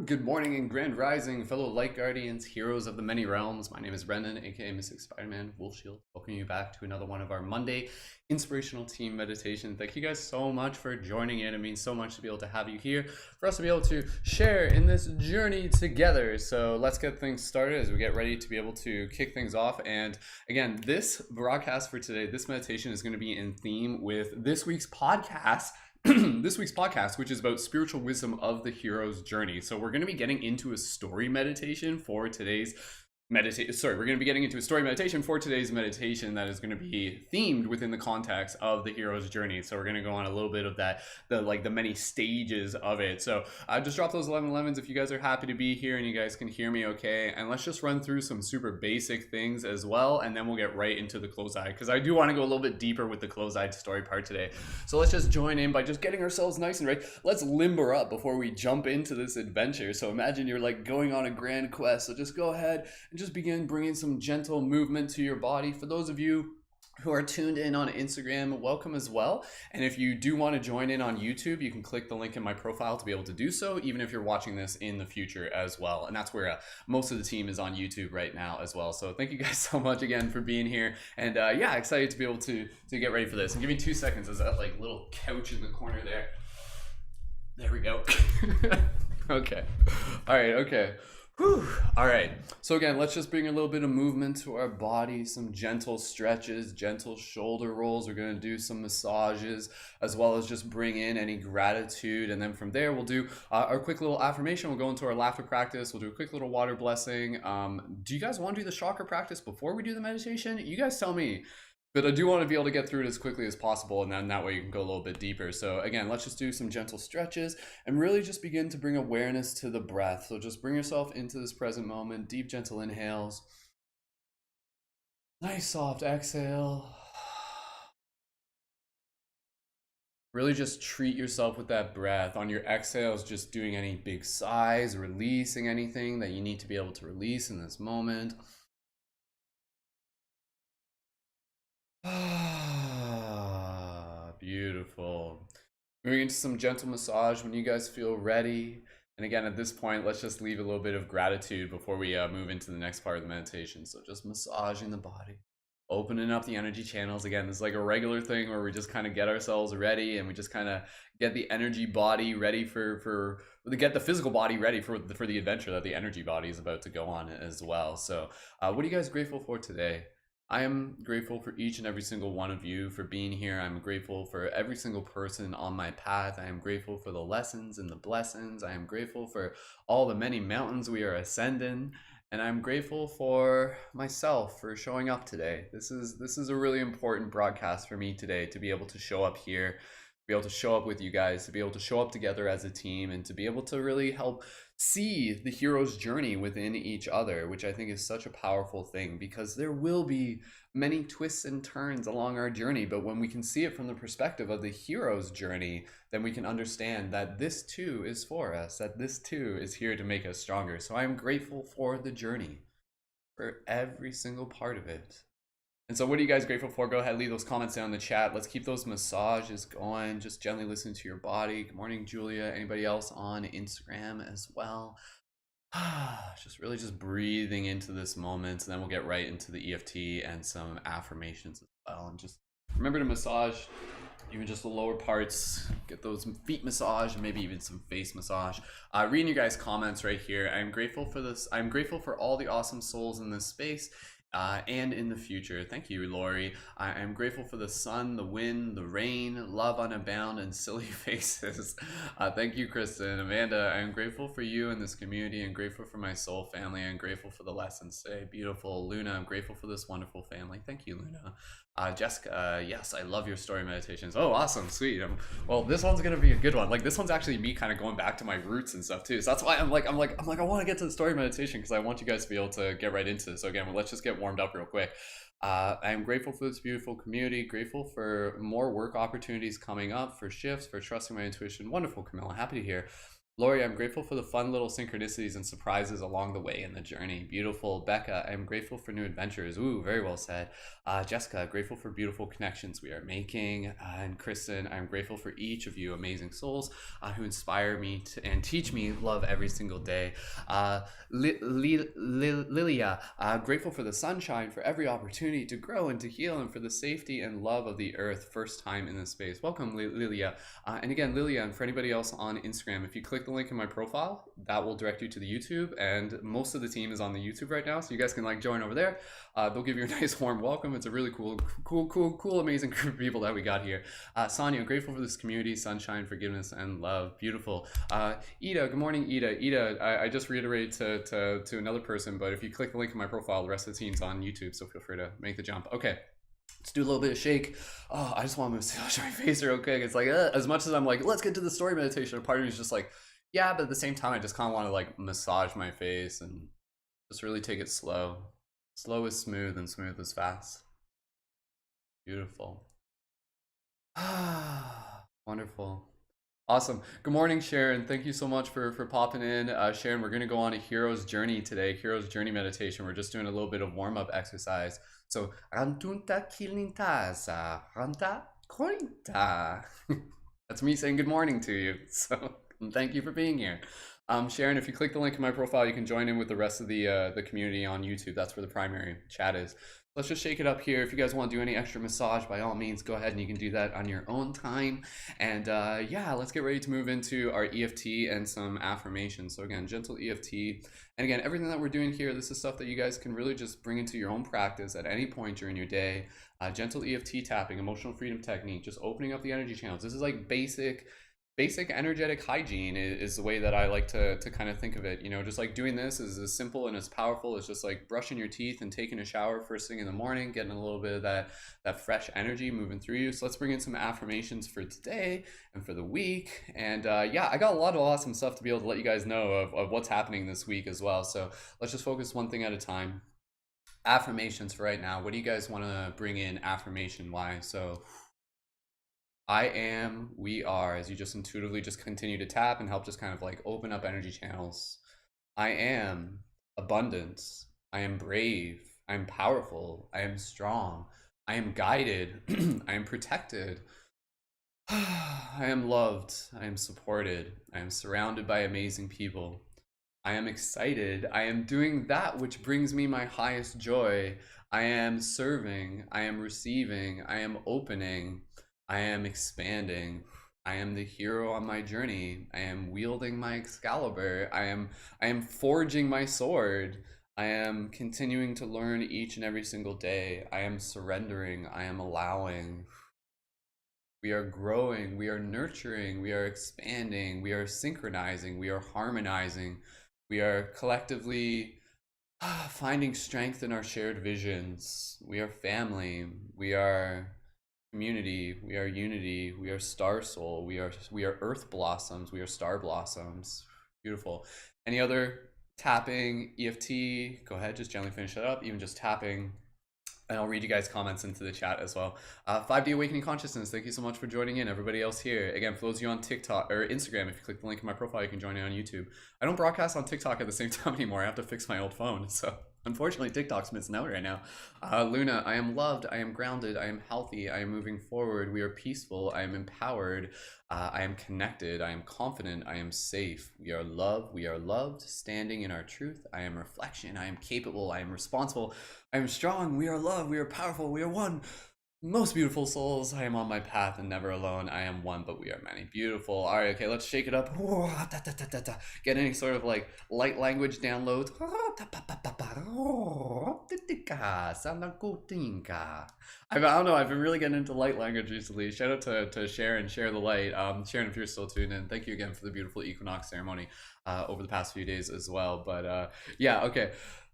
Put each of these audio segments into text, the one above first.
Good morning and grand rising, fellow light guardians, heroes of the many realms. My name is Brendan, aka Mystic Spider-Man Wolfshield. Welcome you back to another one of our Monday inspirational team meditation. Thank you guys so much for joining in. It means so much to be able to have you here, for us to be able to share in this journey together. So let's get things started as we get ready to be able to kick things off. And again, this broadcast for today, this meditation is going to be in theme with this week's podcast. Which is about spiritual wisdom of the hero's journey. So we're going to be getting into a story meditation for today's we're going to be getting into a story meditation for today's meditation that is going to be themed within the context of the hero's journey. So we're going to go on a little bit of that, the many stages of it. So just drop those 1111s if you guys are happy to be here and you guys can hear me okay. And let's just run through some super basic things as well, and then we'll get right into the close-eye, because I do want to go a little bit deeper with the close-eye story part today. So let's just join in by just getting ourselves nice and ready. Let's limber up before we jump into this adventure. So imagine you're like going on a grand quest. So just go ahead and just begin bringing some gentle movement to your body. For those of you who are tuned in on Instagram, welcome as well. And if you do want to join in on YouTube, you can click the link in my profile to be able to do so, even if you're watching this in the future as well. And that's where most of the team is on YouTube right now as well. So thank you guys so much again for being here. And yeah, excited to be able to get ready for this. And give me 2 seconds as that like little couch in the corner there. There we go. Okay. All right. Okay. Whew. All right, so again, let's just bring a little bit of movement to our body, some gentle stretches, gentle shoulder rolls. We're going to do some massages, as well as just bring in any gratitude. And then from there, we'll do our quick little affirmation. We'll go into our laughter practice. We'll do a quick little water blessing. Do you guys want to do the chakra practice before we do the meditation? You guys tell me. But I do want to be able to get through it as quickly as possible, and then that way you can go a little bit deeper. So again, let's just do some gentle stretches and really just begin to bring awareness to the breath. So just bring yourself into this present moment, deep, gentle inhales. Nice, soft exhale. Really just treat yourself with that breath. On your exhales, just doing any big sighs, releasing anything that you need to be able to release in this moment. Beautiful. Moving into some gentle massage when you guys feel ready. And again, at this point, let's just leave a little bit of gratitude before we move into the next part of the meditation. So just massaging the body, opening up the energy channels. Again, it's like a regular thing where we just kind of get ourselves ready, and we just kind of get the energy body ready get the physical body ready for the adventure that the energy body is about to go on as well. So what are you guys grateful for today? I am grateful for each and every single one of you for being here. I'm grateful for every single person on my path. I am grateful for the lessons and the blessings. I am grateful for all the many mountains we are ascending. And I'm grateful for myself for showing up today. This is a really important broadcast for me today, to be able to show up here, to be able to show up with you guys, to be able to show up together as a team, and to be able to really help see the hero's journey within each other, which I think is such a powerful thing, because there will be many twists and turns along our journey. But when we can see it from the perspective of the hero's journey, then we can understand that this too is for us, that this too is here to make us stronger. So I am grateful for the journey, for every single part of it. And so what are you guys grateful for? Go ahead, leave those comments down in the chat. Let's keep those massages going. Just gently listen to your body. Good morning, Julia. Anybody else on Instagram as well? Just really just breathing into this moment, and then we'll get right into the EFT and some affirmations as well. And just remember to massage even just the lower parts. Get those feet massage, and maybe even some face massage. Reading your guys' comments right here. I'm grateful for this. I'm grateful for all the awesome souls in this space. And in the future. Thank you, Lori. I am grateful for the sun, the wind, the rain, love unabound, and silly faces. Thank you, Kristen. Amanda, I am grateful for you and this community, and grateful for my soul family. I'm grateful for the lessons today. Beautiful. Luna, I'm grateful for this wonderful family. Thank you, Luna. Jessica, yes, I love your story meditations. Oh, awesome, sweet. Well, this one's gonna be a good one. Like this one's actually me kind of going back to my roots and stuff too. So that's why I want to get to the story meditation because I want you guys to be able to get right into it. So again, well, let's just get warmed up real quick. I am grateful for this beautiful community. Grateful for more work opportunities coming up, for shifts, for trusting my intuition. Wonderful, Camilla. Happy to hear. Lori, I'm grateful for the fun little synchronicities and surprises along the way in the journey. Beautiful. Becca, I'm grateful for new adventures. Ooh, very well said. Jessica, grateful for beautiful connections we are making. And Kristen, I'm grateful for each of you amazing souls who inspire me to, and teach me love every single day. Lilia, grateful for the sunshine, for every opportunity to grow and to heal, and for the safety and love of the earth. First time in this space. Welcome, Lilia. And again, Lilia, and for anybody else on Instagram, if you click the link in my profile, that will direct you to the YouTube, and most of the team is on the YouTube right now, so you guys can like join over there. They'll give you a nice warm welcome. It's a really cool, amazing group of people that we got here. Sonia, grateful for this community, sunshine, forgiveness, and love. Beautiful. Ida, good morning, Ida. Ida, I just reiterated to another person, but if you click the link in my profile, the rest of the team's on YouTube, so feel free to make the jump. Okay. Let's do a little bit of shake. Oh, I just want to massage my face real quick. It's like, as much as I'm like, let's get to the story meditation, a part of me is just like, yeah, but at the same time, I just kind of want to like massage my face and just really take it slow. Slow is smooth and smooth is fast. Beautiful. Wonderful. Awesome. Good morning, Sharon. Thank you so much for popping in. Sharon, we're going to go on a hero's journey today, hero's journey meditation. We're just doing a little bit of warm-up exercise. So, Rantunta Kilintasa, Ranta Kointa. That's me saying good morning to you. So, thank you for being here. Sharon, if you click the link in my profile, you can join in with the rest of the community on YouTube. That's where the primary chat is. Let's just shake it up here. If you guys want to do any extra massage, by all means, go ahead and you can do that on your own time. And yeah, let's get ready to move into our EFT and some affirmations. So again, gentle EFT. And again, everything that we're doing here, this is stuff that you guys can really just bring into your own practice at any point during your day. Gentle EFT tapping, emotional freedom technique, just opening up the energy channels. This is like basic energetic hygiene is the way that I like to kind of think of it. You know, just like doing this is as simple and as powerful as just like brushing your teeth and taking a shower first thing in the morning, getting a little bit of that fresh energy moving through you. So let's bring in some affirmations for today and for the week. And yeah, I got a lot of awesome stuff to be able to let you guys know of what's happening this week as well. So let's just focus one thing at a time. Affirmations for right now. What do you guys want to bring in affirmation wise? So I am, we are, as you just intuitively just continue to tap and help just kind of like open up energy channels. I am abundance. I am brave. I am powerful. I am strong. I am guided. I am protected. I am loved. I am supported. I am surrounded by amazing people. I am excited. I am doing that which brings me my highest joy. I am serving. I am receiving. I am opening. I am expanding. I am the hero on my journey. I am wielding my Excalibur. I am forging my sword. I am continuing to learn each and every single day. I am surrendering. I am allowing. We are growing. We are nurturing. We are expanding. We are synchronizing. We are harmonizing. We are collectively finding strength in our shared visions. We are family. We are community, we are unity, we are star soul, we are earth blossoms, we are star blossoms. Beautiful. Any other tapping, EFT? Go ahead, just gently finish it up, even just tapping. And I'll read you guys' comments into the chat as well. 5D Awakening Consciousness, thank you so much for joining in. Everybody else here. Again, for those of you on TikTok or Instagram, if you click the link in my profile, you can join in on YouTube. I don't broadcast on TikTok at the same time anymore. I have to fix my old phone, so unfortunately, TikTok's missing out right now. Luna, I am loved, I am grounded, I am healthy, I am moving forward, we are peaceful, I am empowered, I am connected, I am confident, I am safe. We are loved, standing in our truth. I am reflection, I am capable, I am responsible, I am strong, we are loved, we are powerful, we are one. Most beautiful souls, I am on my path and never alone. I am one, but we are many. Beautiful. All right, okay, let's shake it up. Get any sort of like light language downloads. I don't know, I've been really getting into light language recently. Shout out to Sharon, Share the Light. Sharon, if you're still tuned in, thank you again for the beautiful equinox ceremony over the past few days as well. But yeah, okay.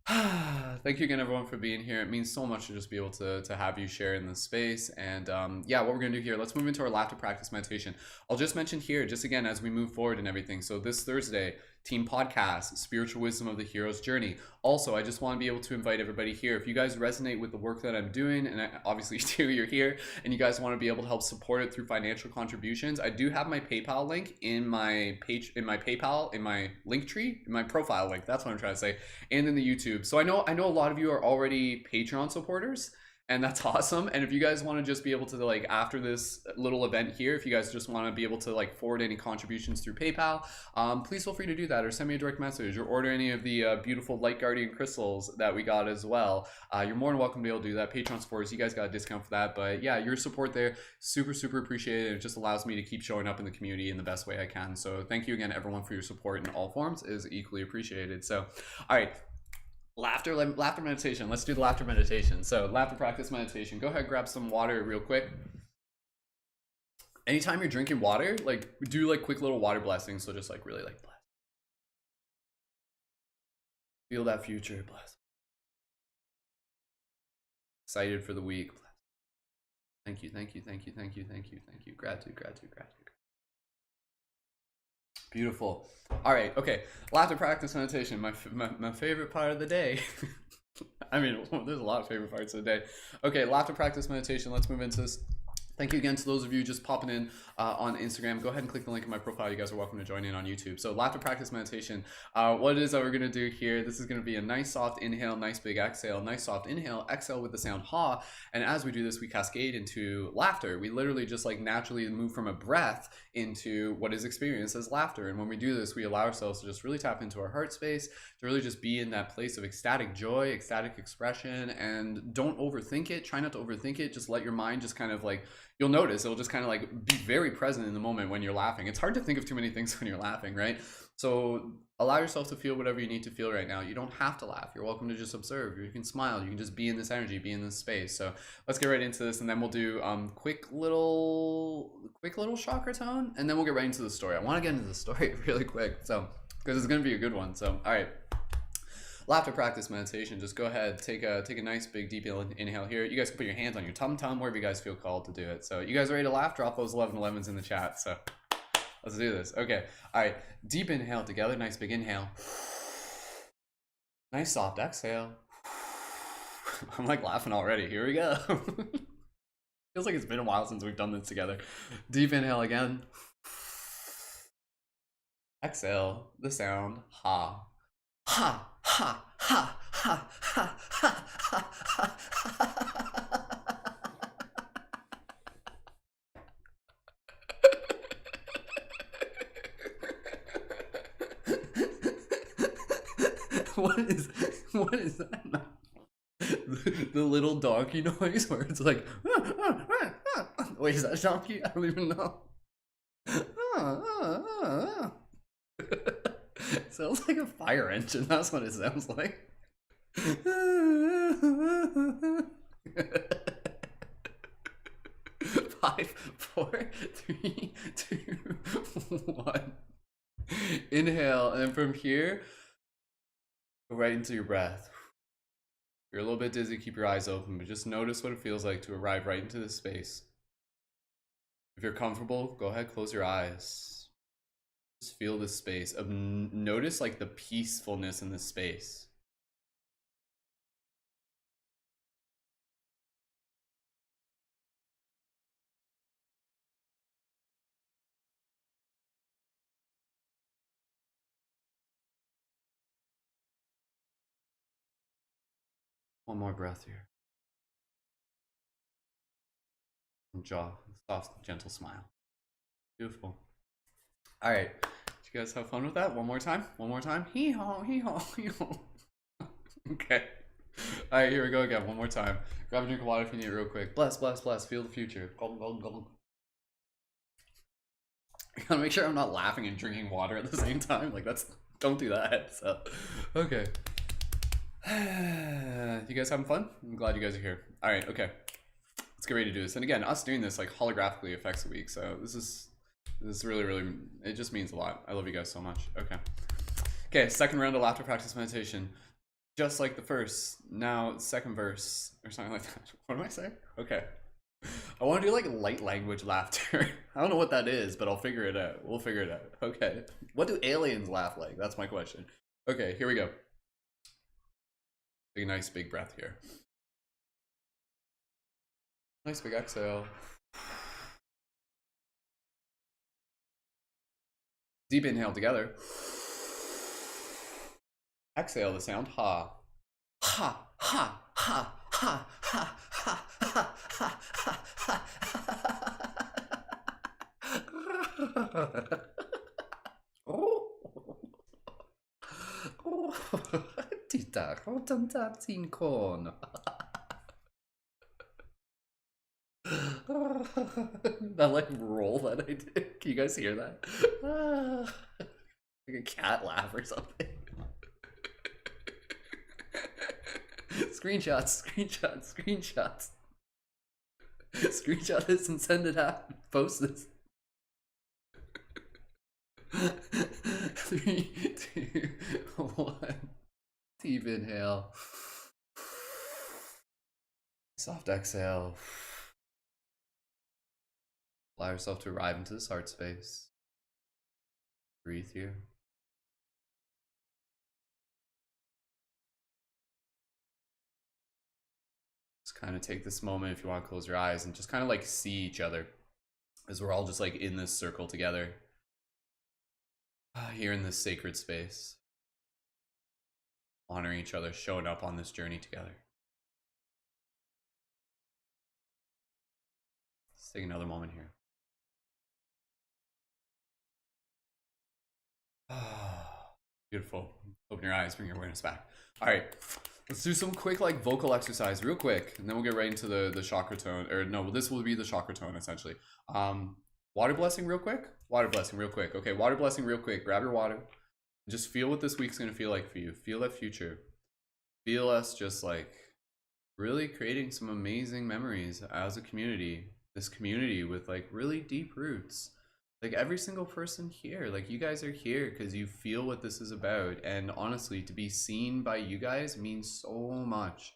Thank you again, everyone, for being here. It means so much to just be able to have you share in this space. And yeah, what we're going to do here, let's move into our laughter practice meditation. I'll just mention here, just again, as we move forward and everything. So this Thursday, team podcast, spiritual wisdom of the hero's journey. Also, I just want to be able to invite everybody here. If you guys resonate with the work that I'm doing, and I obviously do, you're here, and you guys want to be able to help support it through financial contributions, I do have my PayPal link in my page, in my PayPal, in my link tree, in my profile link. That's what I'm trying to say, and in the YouTube. So I know a lot of you are already Patreon supporters, and that's awesome. And if you guys want to just be able to, like, after this little event here, if you guys just want to be able to like forward any contributions through PayPal, please feel free to do that, or send me a direct message, or order any of the beautiful Light Guardian crystals that we got as well. You're more than welcome to be able to do that. Patreon supporters, you guys got a discount for that. But yeah, your support there, super appreciated. It just allows me to keep showing up in the community in the best way I can. So thank you again, everyone, for your support in all forms is equally appreciated. So all right, laughter meditation. Let's do the laughter meditation. So laughter practice meditation. Go ahead, grab some water real quick. Anytime you're drinking water, like, do like quick little water blessings. So just like really like bless. Feel that future, bless. Excited for the week, bless. Thank you. Gratitude. Beautiful. All right, okay. Laughter practice meditation, my favorite part of the day. I mean, there's a lot of favorite parts of the day. Okay, laughter practice meditation. Let's move into this. Thank you again to those of you just popping in on Instagram. Go ahead and click the link in my profile. You guys are welcome to join in on YouTube. So laughter practice meditation. What it is that we're going to do here, this is going to be a nice soft inhale, nice big exhale, nice soft inhale, exhale with the sound ha. And as we do this, we cascade into laughter. We literally just like naturally move from a breath into what is experienced as laughter. And when we do this, we allow ourselves to just really tap into our heart space, to really just be in that place of ecstatic joy, ecstatic expression, and don't overthink it. Try not to overthink it. Just let your mind just kind of like, you'll notice it'll just kind of like be very present in the moment when you're laughing. It's hard to think of too many things when you're laughing, right? So allow yourself to feel whatever you need to feel right now. You don't have to laugh. You're welcome to just observe. You can smile. You can just be in this energy, be in this space. So let's get right into this, and then we'll do quick little chakra tone, and then we'll get right into the story. I want to get into the story really quick, so because it's gonna be a good one. So all right. Laughter practice meditation. Just go ahead, take a nice big deep inhale here. You guys can put your hands on your tum wherever you guys feel called to do it. So you guys ready to laugh? Drop those 11 in the chat. So let's do this. Okay. All right. Deep inhale together. Nice big inhale. Nice soft exhale. I'm like laughing already. Here we go. Feels like it's been a while since we've done this together. Deep inhale again. Exhale the sound ha. Ha, ha, ha, ha, ha, ha, ha, ha. What is that? The little donkey noise where it's like, wait, is that donkey? I don't even know. Sounds like a fire engine. That's what it sounds like. 5, 4, 3, 2, 1. Inhale, and then from here, go right into your breath. If you're a little bit dizzy, keep your eyes open, but just notice what it feels like to arrive right into this space. If you're comfortable, go ahead, close your eyes. Just feel this space. Notice like the peacefulness in this space. One more breath here. And jaw, soft, gentle smile. Beautiful. All right, did you guys have fun with that? One more time. Hee haw, hee haw, hee haw. Okay. All right, here we go again. One more time. Grab a drink of water if you need it real quick. Bless. Feel the future. Gulp. I gotta make sure I'm not laughing and drinking water at the same time. Like don't do that. So, okay. You guys having fun? I'm glad you guys are here. All right, okay. Let's get ready to do this. And again, us doing this like holographically affects the week. So this is really, it just means a lot. I love you guys so much. Okay, second round of laughter practice meditation. just like the first, now second verse or something like that. What am I saying? Okay. I want to do like light language laughter. I don't know what that is, but I'll figure it out. We'll figure it out. Okay. What do aliens laugh like? That's my question. Okay, here we go. Take a nice big breath here. Nice big exhale. Deep inhale together. Exhale the sound ha. Ha, ha, ha, ha, ha, ha, ha, ha, ha, ha. Tita, contentatsin con. That like roll that I did. Can you guys hear that? Like a cat laugh or something. Screenshots, screenshots, screenshots. Screenshot this and send it out. Post this. 3, 2, 1. Deep inhale. Soft exhale. Allow yourself to arrive into this heart space. Breathe here. Just kind of take this moment if you want to close your eyes and just kind of like see each other as we're all just like in this circle together. Here in this sacred space. Honoring each other, showing up on this journey together. Let's take another moment here. Beautiful. Open your eyes, bring your awareness back. All right, let's do some quick like vocal exercise real quick, and then we'll get right into the chakra tone. Or no, this will be the chakra tone essentially. Water blessing real quick. Water blessing real quick. Okay, water blessing real quick. Grab your water. Just feel what this week's gonna feel like for you. Feel that future. Feel us just like really creating some amazing memories as a community. This community with like really deep roots. Like every single person here, like you guys are here because you feel what this is about. And honestly, to be seen by you guys means so much.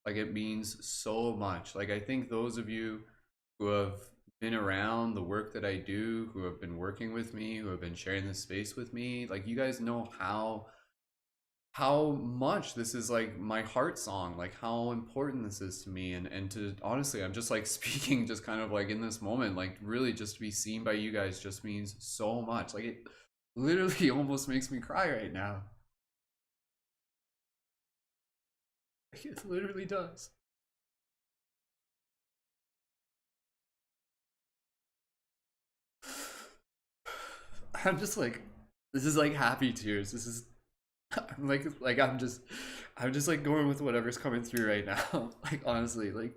Like it means so much. Like I think those of you who have been around the work that I do, who have been working with me, who have been sharing this space with me, like you guys know how much this is like my heart song, like how important this is to me. And to honestly, I'm just like speaking just kind of like in this moment, like really just to be seen by you guys just means so much. Like it literally almost makes me cry right now. It literally does. I'm just like, this is like happy tears. This is I'm like I'm just like going with whatever's coming through right now. Like honestly, like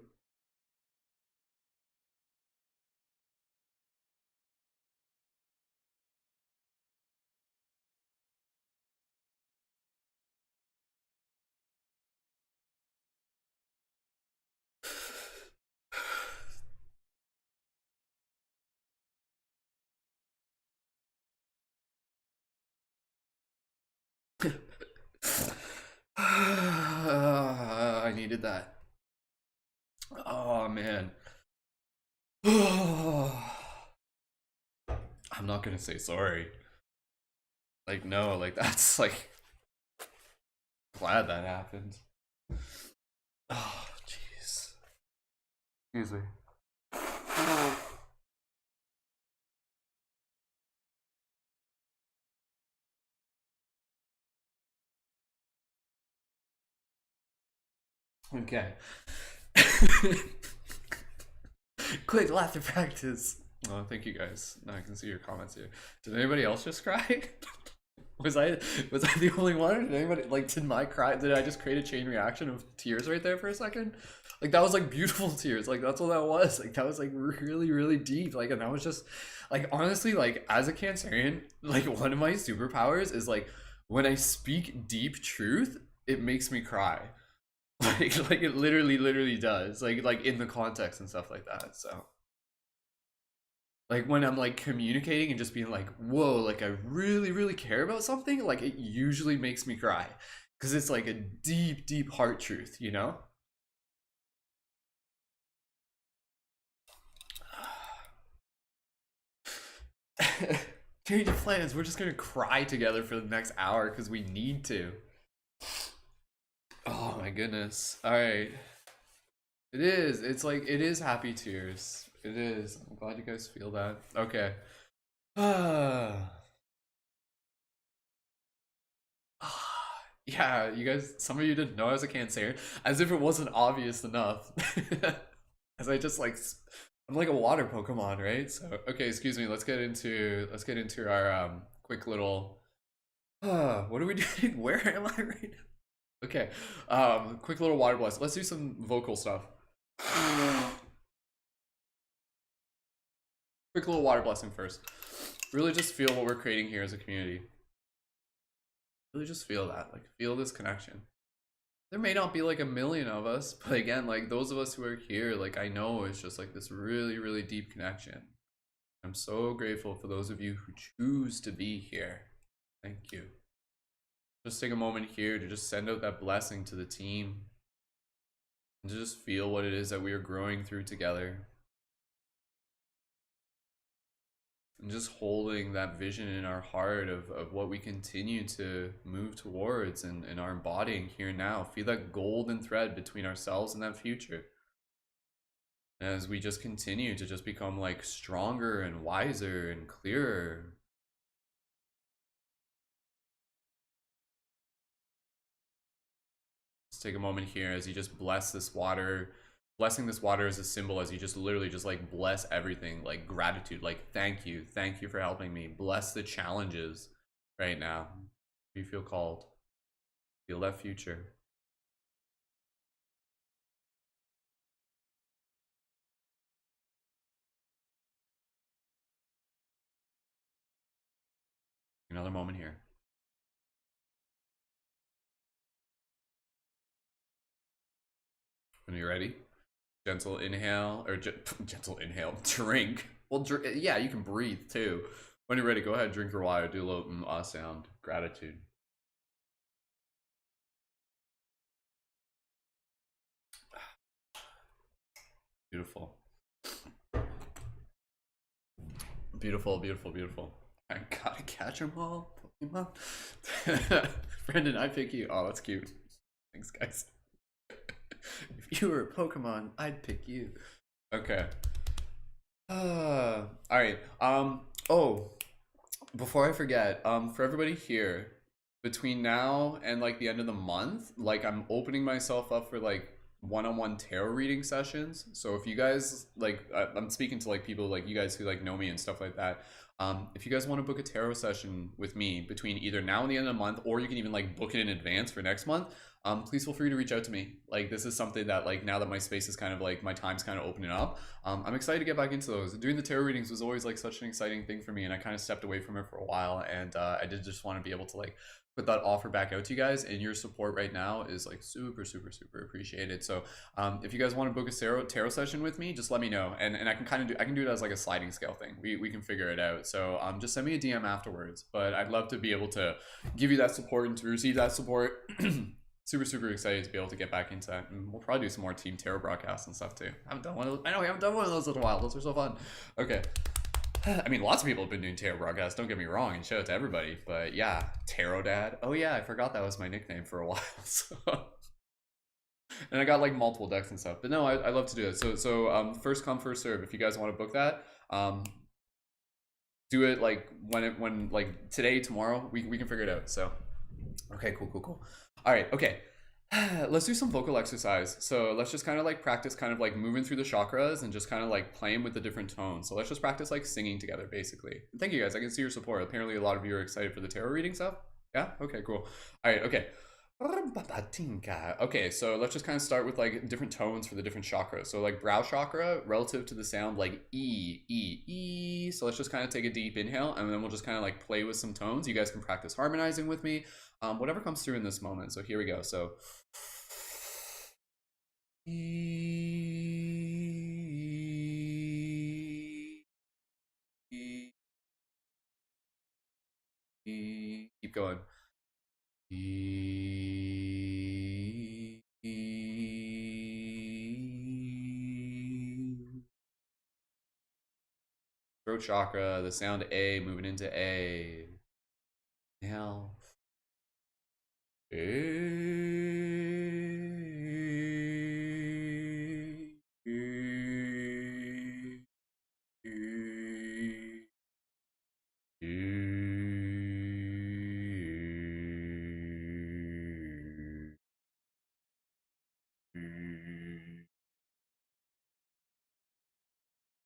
I needed that. Oh man. I'm not gonna say sorry. Like no, like that's like glad that happened. Oh jeez. Excuse me. Okay. Quick laughter practice. Oh, thank you guys. Now I can see your comments here. Did anybody else just cry? Was I the only one? Did anybody like did my cry? Did I just create a chain reaction of tears right there for a second? Like that was like beautiful tears. Like that's what that was. Like that was like really really deep. Like and that was just like honestly like as a Cancerian, like one of my superpowers is like when I speak deep truth, it makes me cry. Like it literally does. Like in the context and stuff like that. So like when I'm like communicating and just being like, whoa, like I really, really care about something, like it usually makes me cry. because it's like a deep, deep heart truth, you know? Change of plans. We're just gonna cry together for the next hour because we need to. Oh my goodness. All right. It is. It's like it is happy tears. It is. I'm glad you guys feel that. Okay. Yeah, you guys. Some of you didn't know I was a Cancer, as if it wasn't obvious enough. As I just like, I'm like a water Pokemon, right? So okay, excuse me. Let's get into our quick little. What are we doing? Where am I right now? Okay, quick little water blast. Let's do some vocal stuff. Quick little water blessing first. Really just feel what we're creating here as a community. Really just feel that. Like, feel this connection. There may not be like a million of us, but again, like those of us who are here, like I know it's just like this really, really deep connection. I'm so grateful for those of you who choose to be here. Thank you. Just take a moment here to just send out that blessing to the team and to just feel what it is that we are growing through together. And just holding that vision in our heart of what we continue to move towards and are embodying here now. Feel that golden thread between ourselves and that future. As we just continue to just become like stronger and wiser and clearer. Let's take a moment here as you just bless this water. Blessing this water is a symbol as you just literally just like bless everything, like gratitude, like thank you for helping me. Bless the challenges right now. You feel called. Feel that future. Another moment here. When you're ready, gentle inhale or gentle inhale. Drink. Well, yeah, you can breathe too. When you're ready, go ahead, drink your water. Do a little sound. Gratitude. Beautiful. Beautiful, beautiful, beautiful. I gotta catch them all, Pokemon. Brendan, I pick you. Oh, that's cute. Thanks, guys. If you were a Pokemon, I'd pick you. Okay. All right. Oh, before I forget, for everybody here, between now and like the end of the month, like I'm opening myself up for like one-on-one tarot reading sessions. So if you guys like, I'm speaking to like people like you guys who like know me and stuff like that. If you guys want to book a tarot session with me between either now and the end of the month, or you can even like book it in advance for next month, please feel free to reach out to me. Like this is something that like now that my space is kind of like my time's kind of opening up, I'm excited to get back into those. Doing the tarot readings was always like such an exciting thing for me, and I kind of stepped away from it for a while, and I did just want to be able to like put that offer back out to you guys, and your support right now is like super super super appreciated. So if you guys want to book a tarot session with me, just let me know, and I can kind of do, I can do it as like a sliding scale thing. We can figure it out. So just send me a DM afterwards, but I'd love to be able to give you that support and to receive that support. Super super excited to be able to get back into that, and we'll probably do some more team tarot broadcasts and stuff too. I haven't done one of those. I know we haven't done one of those in a while. Those are so fun. Okay. I mean, lots of people have been doing tarot broadcasts, don't get me wrong, and shout out to everybody. But yeah, Tarot Dad. Oh yeah, I forgot that was my nickname for a while. So. And I got like multiple decks and stuff. But no, I love to do it. So first come, first serve. If you guys want to book that, do it like when like today, tomorrow, we can figure it out. So okay, cool. All right, okay. Let's do some vocal exercise. So let's just kind of like practice kind of like moving through the chakras and just kind of like playing with the different tones. So let's just practice like singing together basically. Thank you guys. I can see your support. Apparently a lot of you are excited for the tarot reading stuff. Yeah? Okay, cool. All right, okay. Okay, so let's just kind of start with like different tones for the different chakras. So like brow chakra relative to the sound like E. So let's just kind of take a deep inhale, and then we'll just kind of like play with some tones. You guys can practice harmonizing with me. Whatever comes through in this moment. So here we go. So keep going. throat chakra, the sound A, moving into A. Inhale.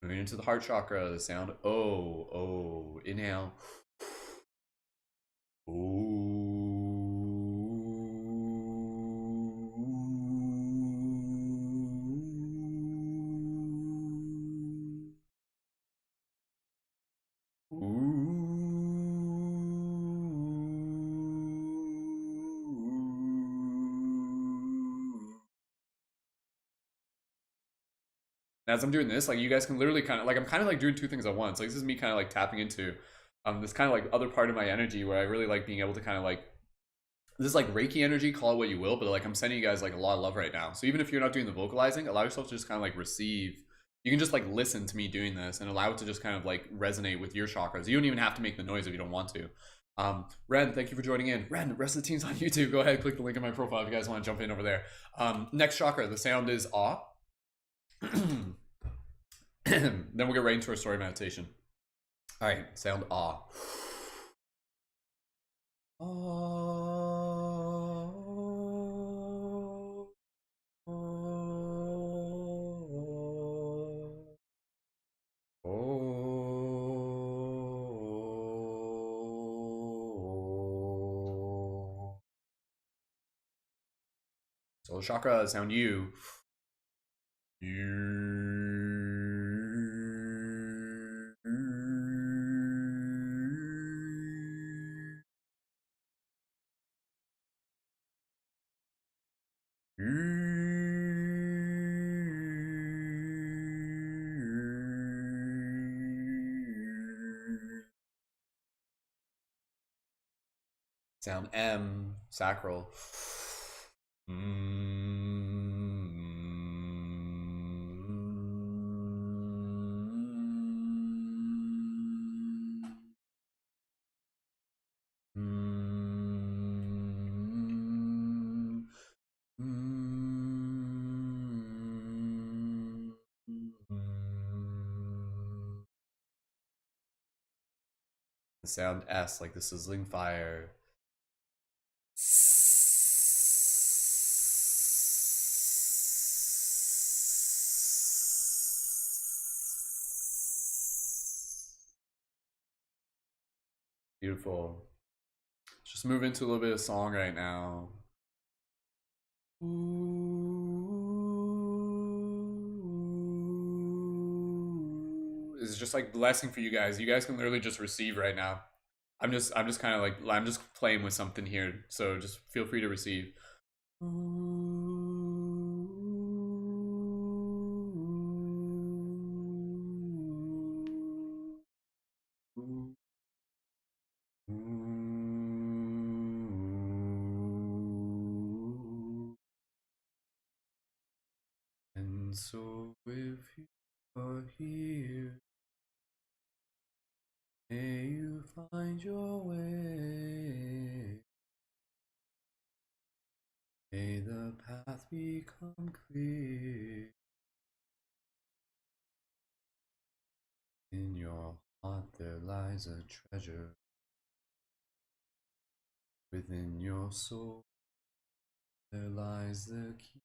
Moving into the heart chakra, the sound O, O. Inhale. As I'm doing this, like you guys can literally kind of like I'm kind of like doing two things at once. Like this is me kind of like tapping into this kind of like other part of my energy where I really like being able to kind of like this is like Reiki energy, call it what you will, but like I'm sending you guys like a lot of love right now. So even if you're not doing the vocalizing, allow yourself to just kind of like receive. You can just like listen to me doing this and allow it to just kind of like resonate with your chakras. You don't even have to make the noise if you don't want to. Ren, thank you for joining in. Ren, the rest of the team's on YouTube. Go ahead, click the link in my profile if you guys want to jump in over there. Next chakra, the sound is Ah. Then we'll get right into our story meditation. All right, sound Ah. Soul chakra, sound U. Sound M, sacral. The sound S, like the sizzling fire. Beautiful. Just move into a little bit of song right now. It's just like blessing for you guys. You guys can literally just receive right now. I'm just kind of like I'm just playing with something here, so just feel free to receive. And so if you are here, may you find your way. May the path become clear. In your heart there lies a treasure. Within your soul there lies the key.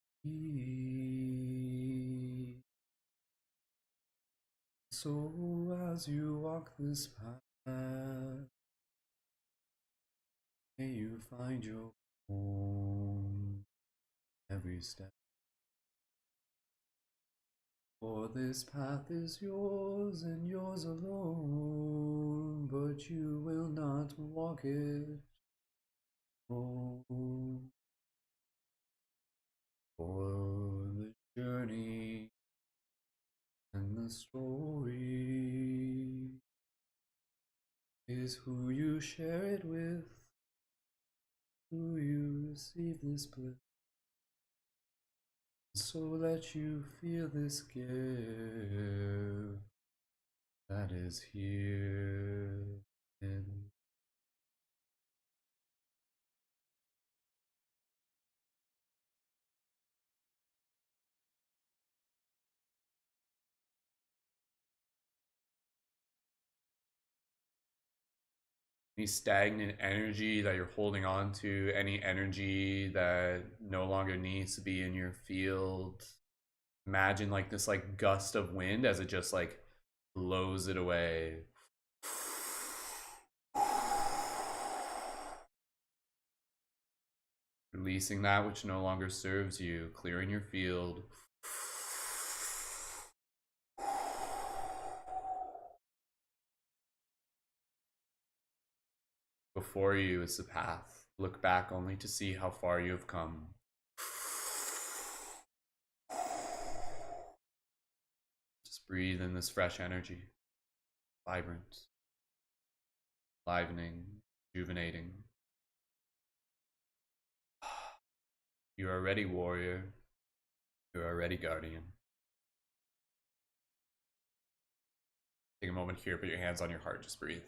So as you walk this path, may you find your home every step. For this path is yours and yours alone, but you will not walk it alone. For the journey and the story is who you share it with, who you receive this bliss. So let you feel this gift that is here in any stagnant energy that you're holding on to, any energy that no longer needs to be in your field. Imagine like this like gust of wind as it just like blows it away. Releasing that which no longer serves you, clearing your field. Before you is the path. Look back only to see how far you have come. Just breathe in this fresh energy. Vibrant. Livening. Rejuvenating. You are ready, warrior. You are ready, guardian. Take a moment here, put your hands on your heart, just breathe.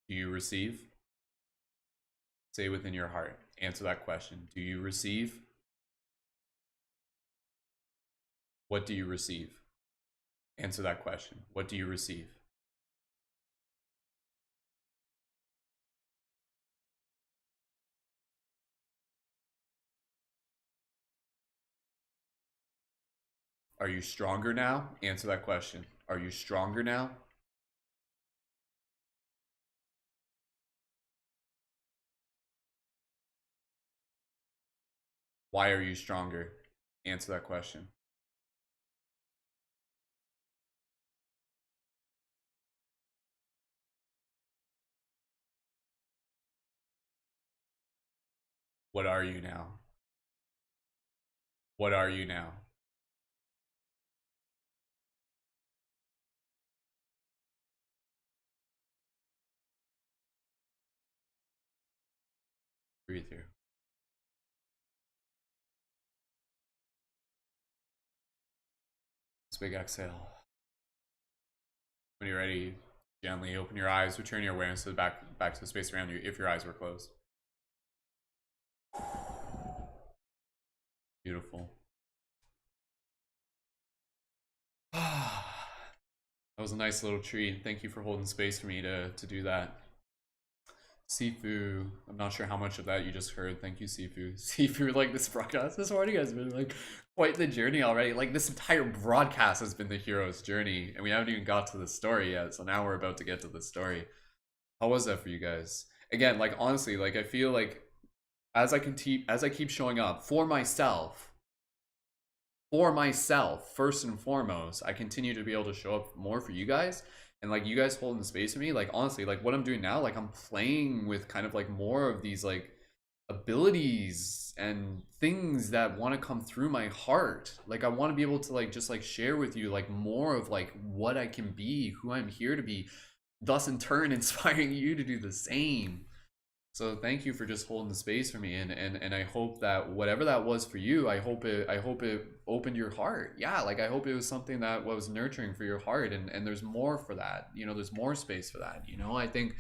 Do you receive? Say within your heart. Answer that question. Do you receive? What do you receive? Answer that question. What do you receive? Are you stronger now? Answer that question. Are you stronger now? Why are you stronger? Answer that question. What are you now? What are you now? Breathe here. This big exhale. When you're ready, gently open your eyes, return your awareness to the back to the space around you if your eyes were closed. Beautiful. That was a nice little treat. Thank you for holding space for me to do that. Sifu, I'm not sure how much of that you just heard. Thank you, Sifu. Sifu, like this broadcast this morning has been like quite the journey already. Like this entire broadcast has been the hero's journey, and we haven't even got to the story yet. So now we're about to get to the story. How was that for you guys? Again, like honestly, like I feel like as I keep showing up for myself, first and foremost, I continue to be able to show up more for you guys. And like you guys holding the space for me, like honestly, like what I'm doing now, like I'm playing with kind of like more of these like abilities and things that want to come through my heart. Like I want to be able to like just like share with you like more of like what I can be, who I'm here to be, thus in turn inspiring you to do the same. So thank you for just holding the space for me, and I hope that whatever that was for you, I hope it opened your heart. Yeah, like I hope it was something that was nurturing for your heart, and there's more for that. You know, there's more space for that. You know, I think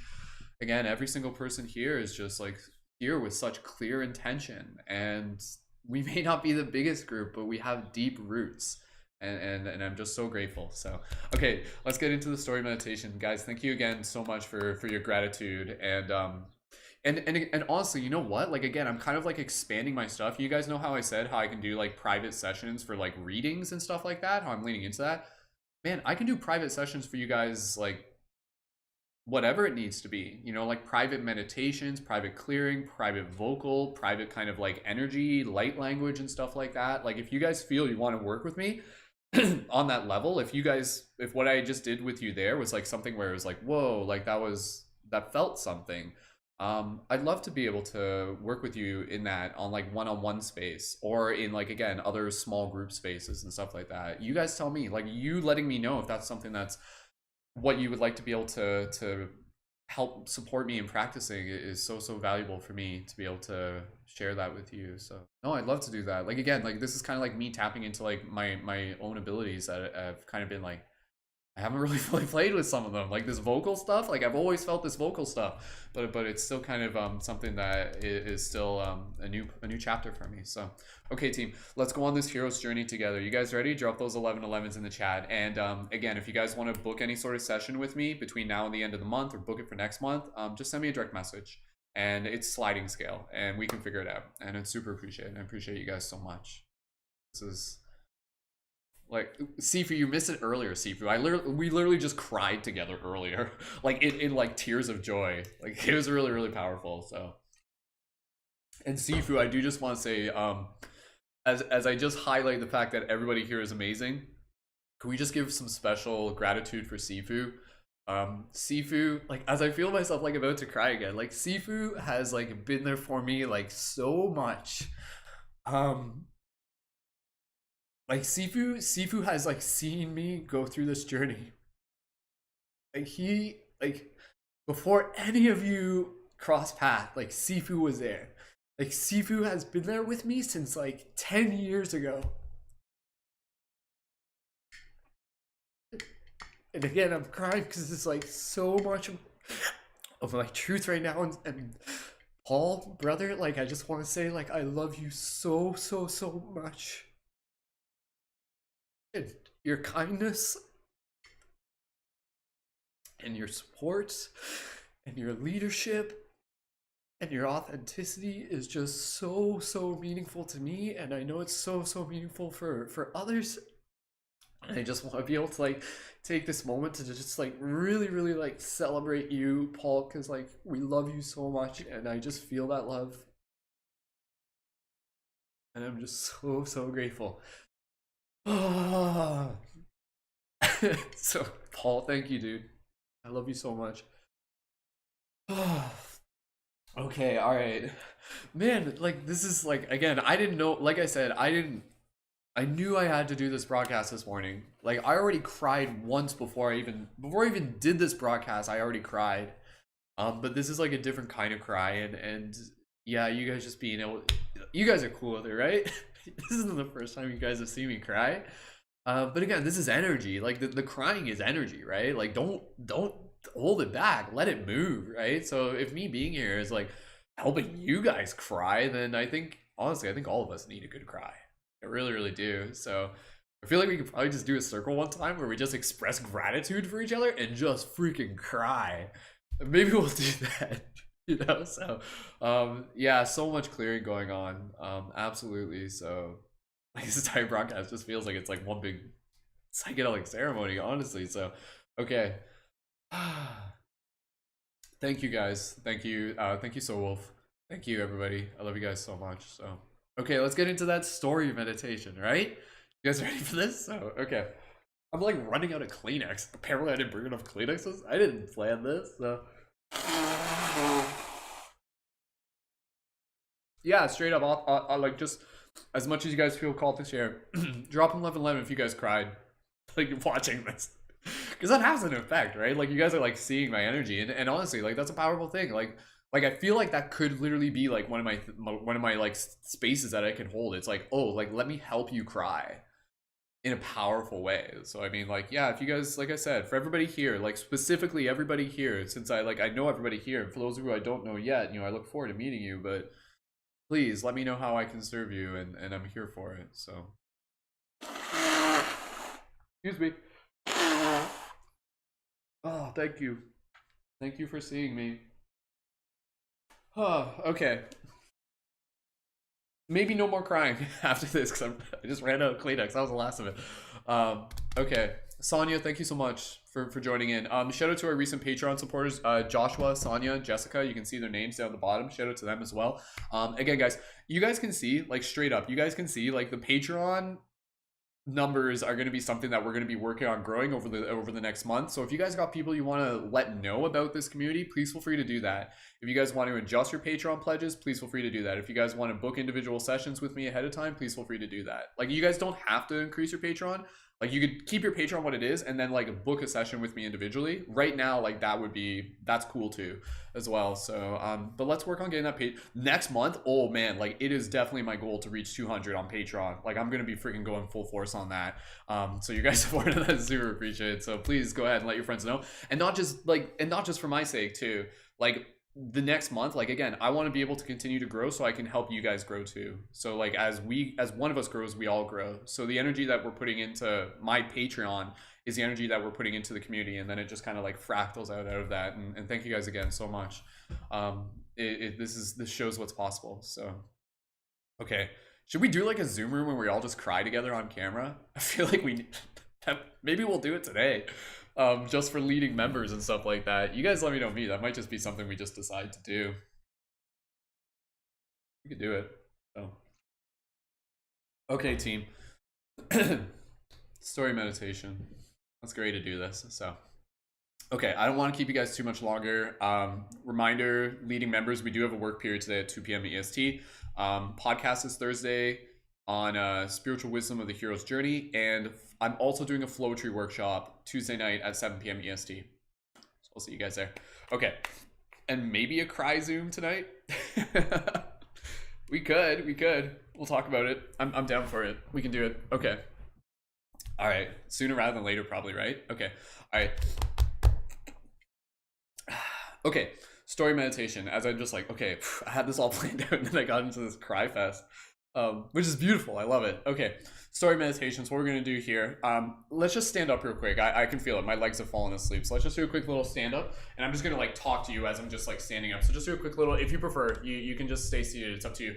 again, every single person here is just like here with such clear intention, and we may not be the biggest group, but we have deep roots. And I'm just so grateful. So okay, let's get into the story meditation, guys. Thank you again so much for your gratitude, and honestly, you know what, like again, I'm kind of like expanding my stuff. You guys know how I said how I can do like private sessions for like readings and stuff like that, how I'm leaning into that. Man, I can do private sessions for you guys, like whatever it needs to be, you know, like private meditations, private clearing, private vocal, private kind of like energy, light language and stuff like that. Like if you guys feel you want to work with me on that level, if what I just did with you there was like something where it was like, whoa, like that felt something, I'd love to be able to work with you in that on like one-on-one space, or in like again other small group spaces and stuff like that. You guys tell me, like you letting me know if that's something that's what you would like to be able to help support me in practicing is so valuable for me to be able to share that with you. So no, I'd love to do that. Like again, like this is kind of like me tapping into like my own abilities that have kind of been like I haven't really fully played with some of them, like this vocal stuff. Like I've always felt this vocal stuff, but it's still kind of something that is still a new chapter for me. So okay, team, let's go on this hero's journey together. You guys ready? Drop those 1111s in the chat. And again, if you guys want to book any sort of session with me between now and the end of the month, or book it for next month, just send me a direct message. And it's sliding scale, and we can figure it out. And it's super appreciated. I appreciate you guys so much. This is. Like Sifu, you missed it earlier, Sifu. We literally just cried together earlier, like in like tears of joy. Like it was really powerful. So, and Sifu, I do just want to say, as I just highlight the fact that everybody here is amazing, can we just give some special gratitude for Sifu? Sifu, like as I feel myself like about to cry again, like Sifu has like been there for me like so much. Like Sifu has like seen me go through this journey. Like he like before any of you cross path, like Sifu was there. Like Sifu has been there with me since like 10 years ago. And again, I'm crying because it's like so much of my truth right now. And Paul, brother, like I just want to say like I love you so much. And your kindness and your support and your leadership and your authenticity is just so meaningful to me, and I know it's so meaningful for others. And I just want to be able to like take this moment to just like really like celebrate you, Paul, because like we love you so much, and I just feel that love, and I'm just so grateful. So Paul, thank you, dude. I love you so much. Okay, all right, man. Like this is like again, I didn't know. Like I said, I knew I had to do this broadcast this morning. Like I already cried once before I even did this broadcast. I already cried. But this is like a different kind of cry, and yeah, you guys just being able, you guys are cool with it, right? This isn't the first time you guys have seen me cry. But again, this is energy. Like the crying is energy, right? Like don't hold it back. Let it move, right? So if me being here is like helping you guys cry, then I think honestly, I think all of us need a good cry. I really do. So I feel like we could probably just do a circle one time where we just express gratitude for each other and just freaking cry. Maybe we'll do that. You know, so yeah, so much clearing going on. Absolutely. So like this entire broadcast just feels like it's like one big psychedelic ceremony, honestly. So okay. Thank you guys. Thank you So Wolf. Thank you everybody. I love you guys so much. So okay, let's get into that story meditation, right? You guys ready for this? So okay. I'm like running out of Kleenex. Apparently I didn't bring enough Kleenexes. I didn't plan this, so yeah, straight up, I'll like just as much as you guys feel called to share, drop an 1111 if you guys cried, like watching this, because that has an effect, right? Like you guys are like seeing my energy, and honestly, like that's a powerful thing. Like I feel like that could literally be like one of my like spaces that I can hold. It's like, oh, like let me help you cry in a powerful way. So I mean, like, yeah, if you guys, like I said, for everybody here, like specifically everybody here, since I know everybody here, and for those of you I don't know yet, you know, I look forward to meeting you, but please let me know how I can serve you, and I'm here for it. So excuse me. Oh, thank you for seeing me. Oh, okay, maybe no more crying after this, because I just ran out of Kleenex. That was the last of it. Okay, Sonia, thank you so much for joining in. Shout out to our recent Patreon supporters, Joshua, Sonia, Jessica. You can see their names down the bottom. Shout out to them as well. Again, guys, you guys can see, like straight up, you guys can see like the Patreon numbers are going to be something that we're going to be working on growing over the next month. So if you guys got people you want to let know about this community, please feel free to do that. If you guys want to adjust your Patreon pledges, please feel free to do that. If you guys want to book individual sessions with me ahead of time, please feel free to do that. Like you guys don't have to increase your Patreon. Like you could keep your Patreon what it is and then like book a session with me individually. Right now, like that's cool too as well. So but let's work on getting that paid next month. Oh man, like it is definitely my goal to reach 200 on Patreon. Like I'm gonna be freaking going full force on that. So you guys supported that, super appreciate it. So please go ahead and let your friends know. And not just for my sake too. Like the next month, like again, I want to be able to continue to grow so I can help you guys grow too. So like as one of us grows, we all grow. So the energy that we're putting into my Patreon is the energy that we're putting into the community, and then it just kind of like fractals out of that. And thank you guys again so much. This shows what's possible. So okay, should we do like a Zoom room where we all just cry together on camera? I feel like maybe we'll do it today. Just for leading members and stuff like that. You guys let me know me. That might just be something we just decide to do. We could do it. So. Okay, team. Story meditation. Let's get ready to do this. So, okay, I don't want to keep you guys too much longer. Reminder, leading members, we do have a work period today at 2 p.m. EST. Podcast is Thursday on spiritual wisdom of the hero's journey, and I'm also doing a flow tree workshop Tuesday night at 7 p.m. EST. So I'll see you guys there. Okay, and maybe a cry Zoom tonight. we could. We'll talk about it. I'm down for it. We can do it. Okay. All right. Sooner rather than later, probably, right? Okay. All right. Okay. Story meditation. As I'm just like, okay, I had this all planned out, and then I got into this cry fest. Which is beautiful. I love it. Okay, story meditations. What we're gonna do here. Let's just stand up real quick. I can feel it. My legs have fallen asleep. So let's just do a quick little stand up, and I'm just gonna like talk to you as I'm just like standing up. So just do a quick little. If you prefer, you can just stay seated. It's up to you.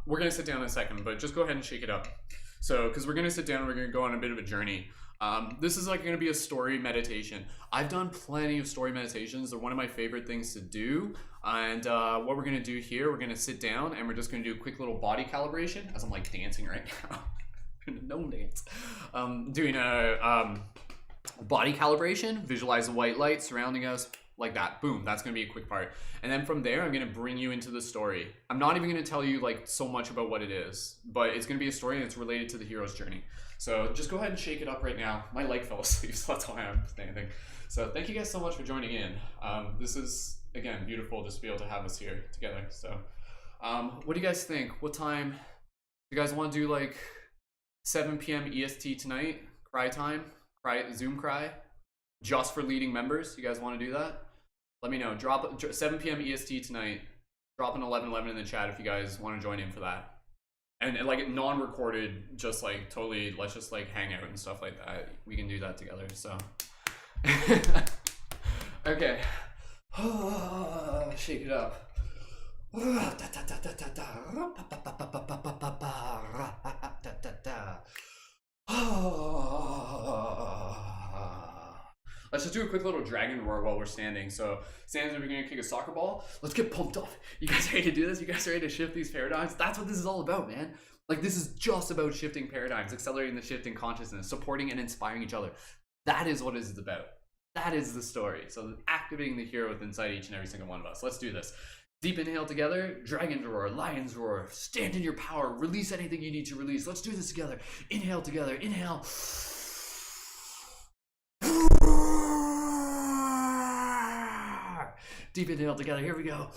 We're gonna sit down in a second, but just go ahead and shake it up. So because we're gonna sit down, we're gonna go on a bit of a journey. This is like going to be a story meditation. I've done plenty of story meditations. They're one of my favorite things to do. And what we're going to do here, we're going to sit down and we're just going to do a quick little body calibration as I'm like dancing right now. No dance. Doing a body calibration, visualize the white light surrounding us like that. Boom, that's going to be a quick part. And then from there, I'm going to bring you into the story. I'm not even going to tell you like so much about what it is, but it's going to be a story and it's related to the hero's journey. So just go ahead and shake it up right now. My leg fell asleep, so that's why I'm standing. So thank you guys so much for joining in. This is, again, beautiful just to be able to have us here together. So what do you guys think? What time? You guys want to do like 7 p.m. EST tonight? Cry time? Zoom cry? Just for leading members? You guys want to do that? Let me know. Drop 7 p.m. EST tonight. Drop an 1111 in the chat if you guys want to join in for that. And like non-recorded, just like totally, let's just like hang out and stuff like that. We can do that together, so. Okay. Shake it up. Let's just do a quick little dragon roar while we're standing. So stand as we're gonna kick a soccer ball. Let's get pumped up. You guys ready to do this? You guys ready to shift these paradigms? That's what this is all about, man. Like this is just about shifting paradigms, accelerating the shift in consciousness, supporting and inspiring each other. That is what this is about. That is the story. So activating the hero within inside each and every single one of us. Let's do this. Deep inhale together, dragon roar, lion's roar, stand in your power, release anything you need to release. Let's do this together. Inhale together, inhale. Deep inhale together, here we go.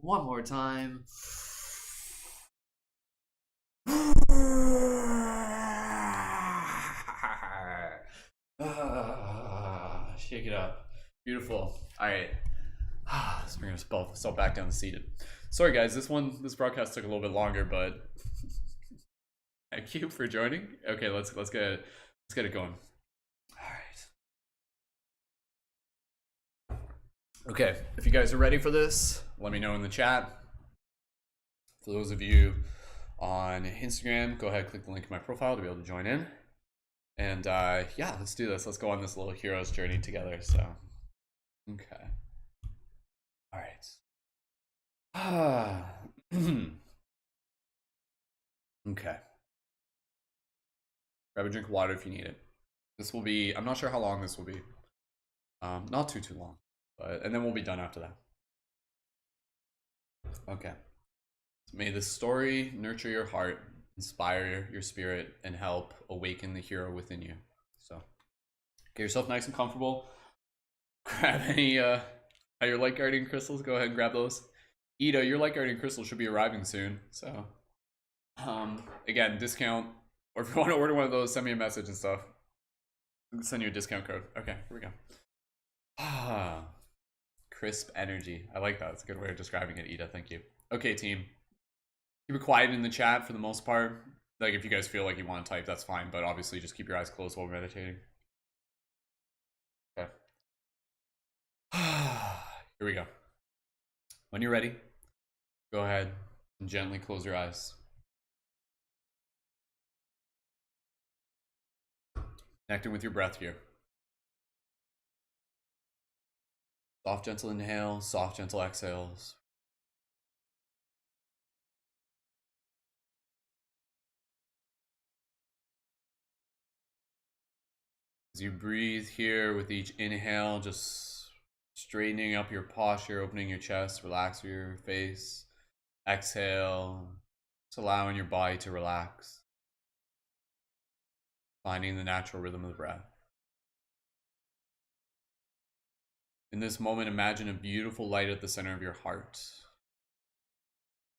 One more time. Shake it up. Beautiful. All right. Let's bring ourselves back down to seated. Sorry guys, this broadcast took a little bit longer, but thank you for joining. Okay, let's get it going. All right. Okay, if you guys are ready for this, let me know in the chat. For those of you on Instagram, go ahead, click the link in my profile to be able to join in. And yeah, let's do this. Let's go on this little hero's journey together. So, okay. All right. Okay. Grab a drink of water if you need it. This will be, I'm not sure how long this will be. Not too long, and then we'll be done after that. Okay. Let's May the story nurture your heart, inspire your spirit, and help awaken the hero within you. So get yourself nice and comfortable. Grab any your light guardian crystals. Go ahead and grab those. Ida, your light guardian crystal should be arriving soon. So again, discount, or if you want to order one of those, send me a message and stuff. I'll send you a discount code. Okay, here we go. Crisp energy. I like that. It's a good way of describing it, Ida. Thank you. Okay, team. Keep it quiet in the chat for the most part. Like, if you guys feel like you want to type, that's fine. But obviously, just keep your eyes closed while meditating. Okay. Here we go. When you're ready, go ahead and gently close your eyes. Connecting with your breath here. Soft, gentle inhale, soft, gentle exhales. As you breathe here with each inhale, just straightening up your posture, opening your chest, relax your face. Exhale, just allowing your body to relax. Finding the natural rhythm of the breath. In this moment, imagine a beautiful light at the center of your heart.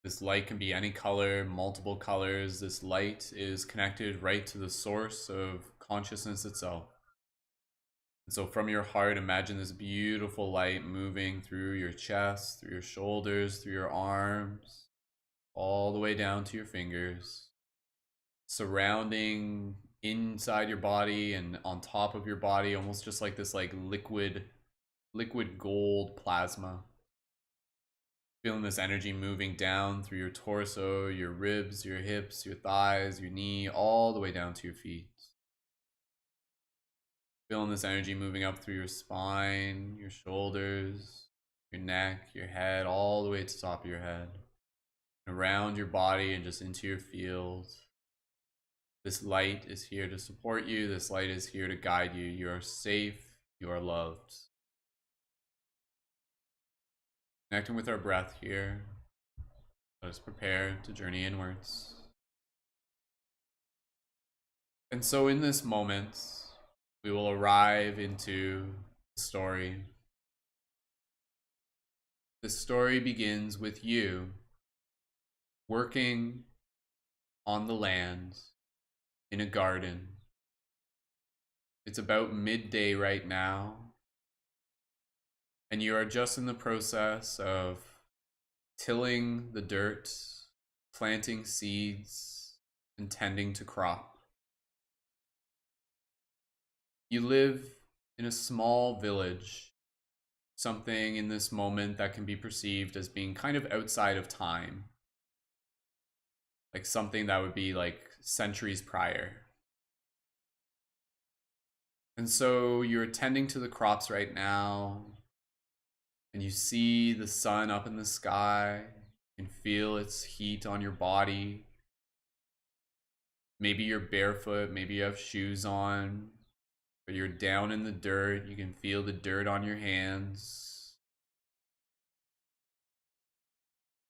This light can be any color, multiple colors. This light is connected right to the source of consciousness itself. And so from your heart, imagine this beautiful light moving through your chest, through your shoulders, through your arms, all the way down to your fingers, surrounding inside your body and on top of your body, almost just like this liquid gold plasma. Feeling this energy moving down through your torso, your ribs, your hips, your thighs, your knee, all the way down to your feet. Feeling this energy moving up through your spine, your shoulders, your neck, your head, all the way to the top of your head. Around your body and just into your field. This light is here to support you. This light is here to guide you. You are safe. You are loved. Connecting with our breath here. Let us prepare to journey inwards. And so in this moment, we will arrive into the story. The story begins with you working on the land in a garden. It's about midday right now, and you are just in the process of tilling the dirt, planting seeds, and tending to crop. You live in a small village, something in this moment that can be perceived as being kind of outside of time. Like something that would be like centuries prior. And so you're tending to the crops right now, and you see the sun up in the sky, you can feel its heat on your body. Maybe you're barefoot, maybe you have shoes on, but you're down in the dirt, you can feel the dirt on your hands.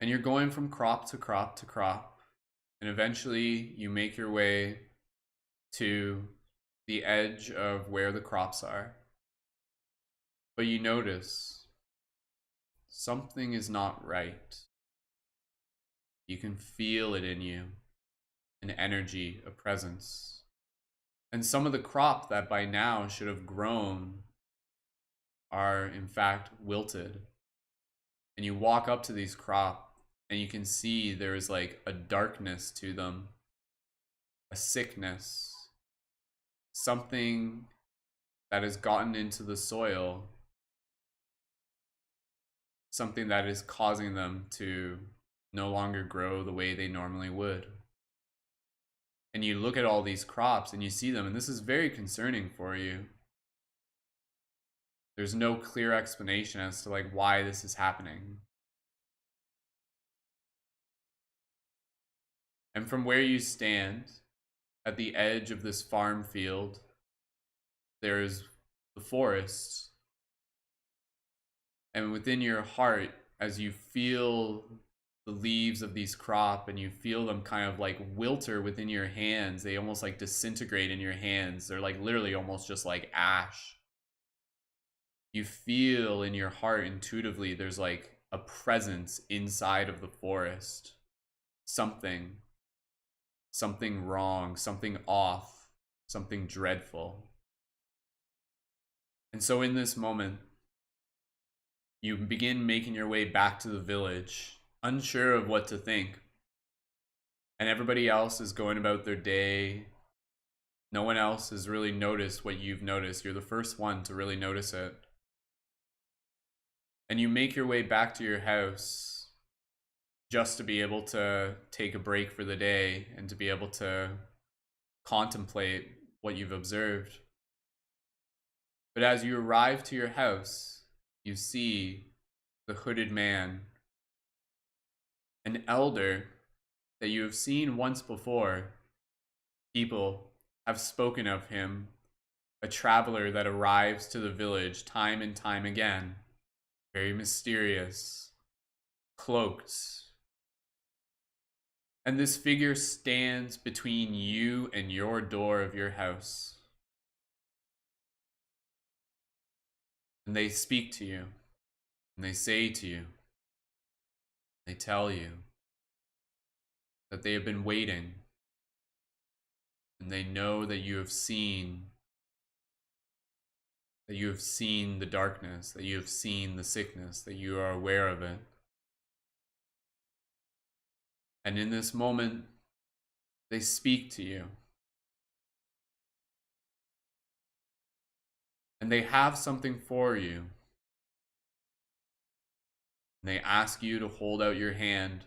And you're going from crop to crop to crop. And eventually you make your way to the edge of where the crops are. But you notice something is not right. You can feel it in you, an energy, a presence. And some of the crop that by now should have grown are in fact wilted. And you walk up to these crops, and you can see there is like a darkness to them, a sickness, something that has gotten into the soil, something that is causing them to no longer grow the way they normally would. And you look at all these crops and you see them, and this is very concerning for you. There's no clear explanation as to like why this is happening. And from where you stand, at the edge of this farm field, there's the forest. And within your heart, as you feel the leaves of these crop, and you feel them kind of like wilter within your hands. They almost like disintegrate in your hands. They're like literally almost just like ash. You feel in your heart intuitively there's like a presence inside of the forest. Something wrong, something off, something dreadful. And so in this moment, you begin making your way back to the village, unsure of what to think. And everybody else is going about their day. No one else has really noticed what you've noticed. You're the first one to really notice it. And you make your way back to your house just to be able to take a break for the day and to be able to contemplate what you've observed. But as you arrive to your house, you see the hooded man, an elder that you have seen once before. People have spoken of him, a traveler that arrives to the village time and time again, very mysterious, cloaked. And this figure stands between you and your door of your house. And they speak to you, and they say to you, they tell you that they have been waiting, and they know that you have seen the darkness, that you have seen the sickness, that you are aware of it. And in this moment, they speak to you. And they have something for you. And they ask you to hold out your hand.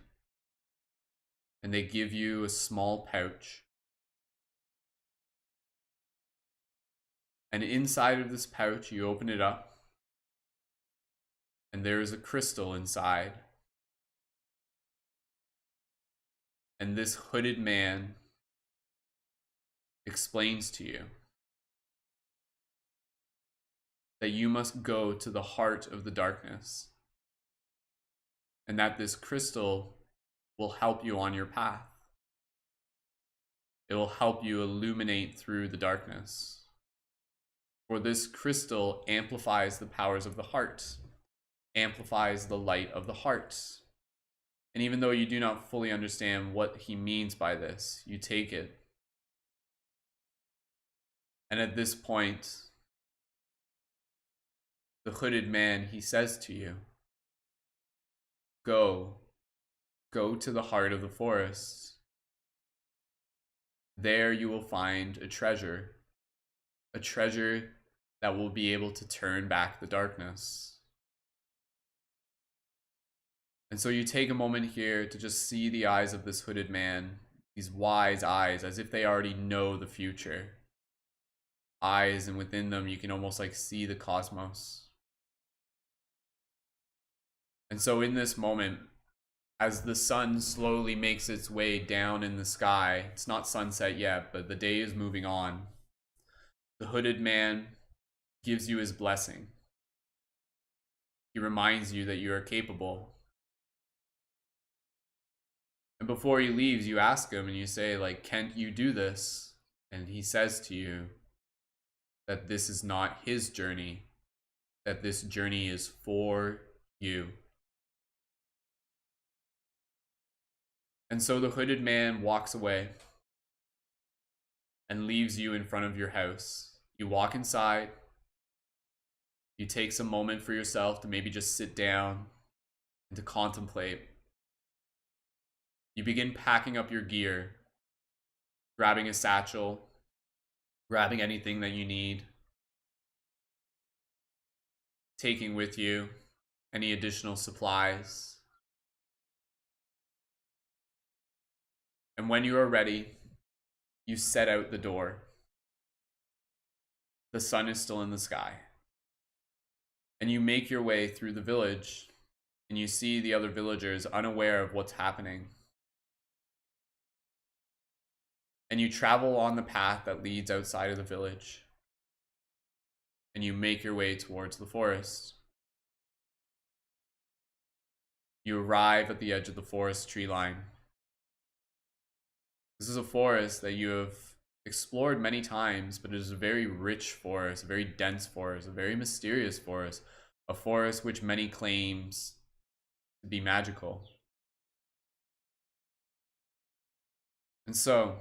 And they give you a small pouch. And inside of this pouch, you open it up. And there is a crystal inside. And this hooded man explains to you that you must go to the heart of the darkness, and that this crystal will help you on your path. It will help you illuminate through the darkness. For this crystal amplifies the powers of the heart, amplifies the light of the heart. And even though you do not fully understand what he means by this, you take it. And at this point, the hooded man, he says to you, go to the heart of the forest. There you will find a treasure that will be able to turn back the darkness. And so you take a moment here to just see the eyes of this hooded man, these wise eyes, as if they already know the future. Eyes, and within them you can almost like see the cosmos. And so in this moment, as the sun slowly makes its way down in the sky, it's not sunset yet, but the day is moving on, the hooded man gives you his blessing. He reminds you that you are capable. And before he leaves, you ask him and you say, like, can't you do this? And he says to you that this is not his journey, that this journey is for you. And so the hooded man walks away and leaves you in front of your house. You walk inside. You take some moment for yourself to maybe just sit down and to contemplate. You begin packing up your gear, grabbing a satchel, grabbing anything that you need, taking with you any additional supplies. And when you are ready, you set out the door. The sun is still in the sky. And you make your way through the village, and you see the other villagers unaware of what's happening. And you travel on the path that leads outside of the village. And you make your way towards the forest. You arrive at the edge of the forest tree line. This is a forest that you have explored many times, but it is a very rich forest, a very dense forest, a very mysterious forest, a forest which many claims to be magical. And so,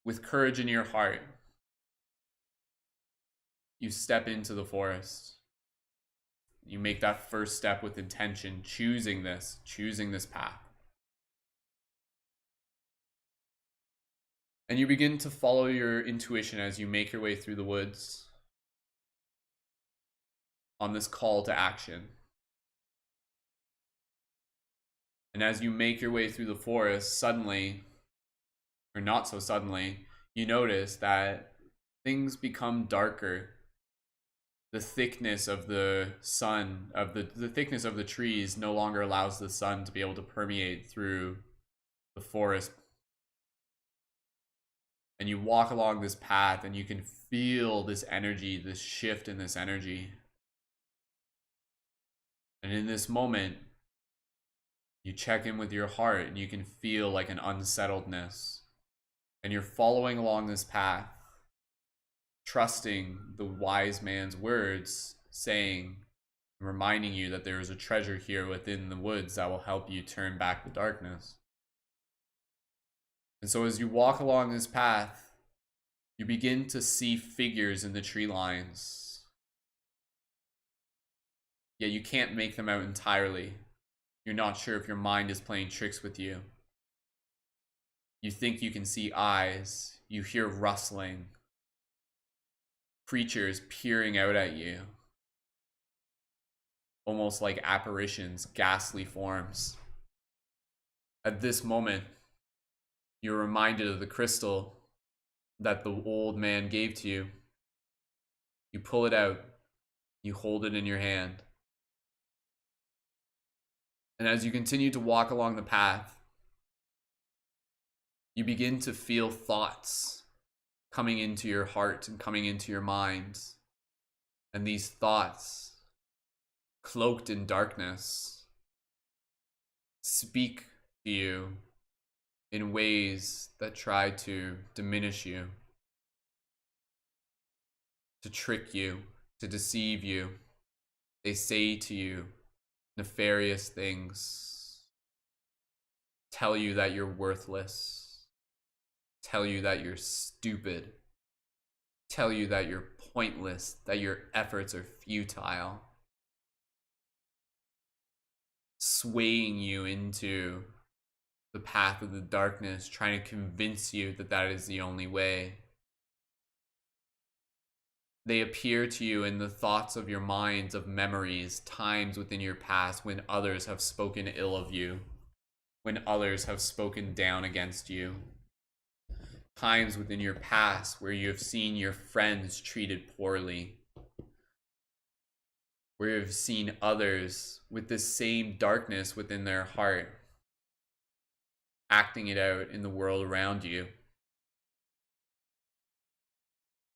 with courage in your heart, you step into the forest. You make that first step with intention, choosing this path. And you begin to follow your intuition as you make your way through the woods on this call to action. And as you make your way through the forest, suddenly, or not so suddenly, you notice that things become darker. The thickness of the sun, the thickness of the trees no longer allows the sun to be able to permeate through the forest. And you walk along this path and you can feel this energy, this shift in this energy. And in this moment, you check in with your heart and you can feel like an unsettledness. And you're following along this path, trusting the wise man's words, saying, reminding you that there is a treasure here within the woods that will help you turn back the darkness. And so as you walk along this path, you begin to see figures in the tree lines. Yet you can't make them out entirely. You're not sure if your mind is playing tricks with you. You think you can see eyes. You hear rustling. Creatures peering out at you. Almost like apparitions, ghastly forms. At this moment, you're reminded of the crystal that the old man gave to you. You pull it out. You hold it in your hand. And as you continue to walk along the path, you begin to feel thoughts coming into your heart and coming into your mind. And these thoughts, cloaked in darkness, speak to you in ways that try to diminish you, to trick you, to deceive you. They say to you nefarious things, tell you that you're worthless, tell you that you're stupid, tell you that you're pointless, that your efforts are futile, swaying you into the path of the darkness, trying to convince you that that is the only way. They appear to you in the thoughts of your minds, of memories, times within your past when others have spoken ill of you, when others have spoken down against you. Times within your past where you have seen your friends treated poorly, where you have seen others with this same darkness within their heart, acting it out in the world around you.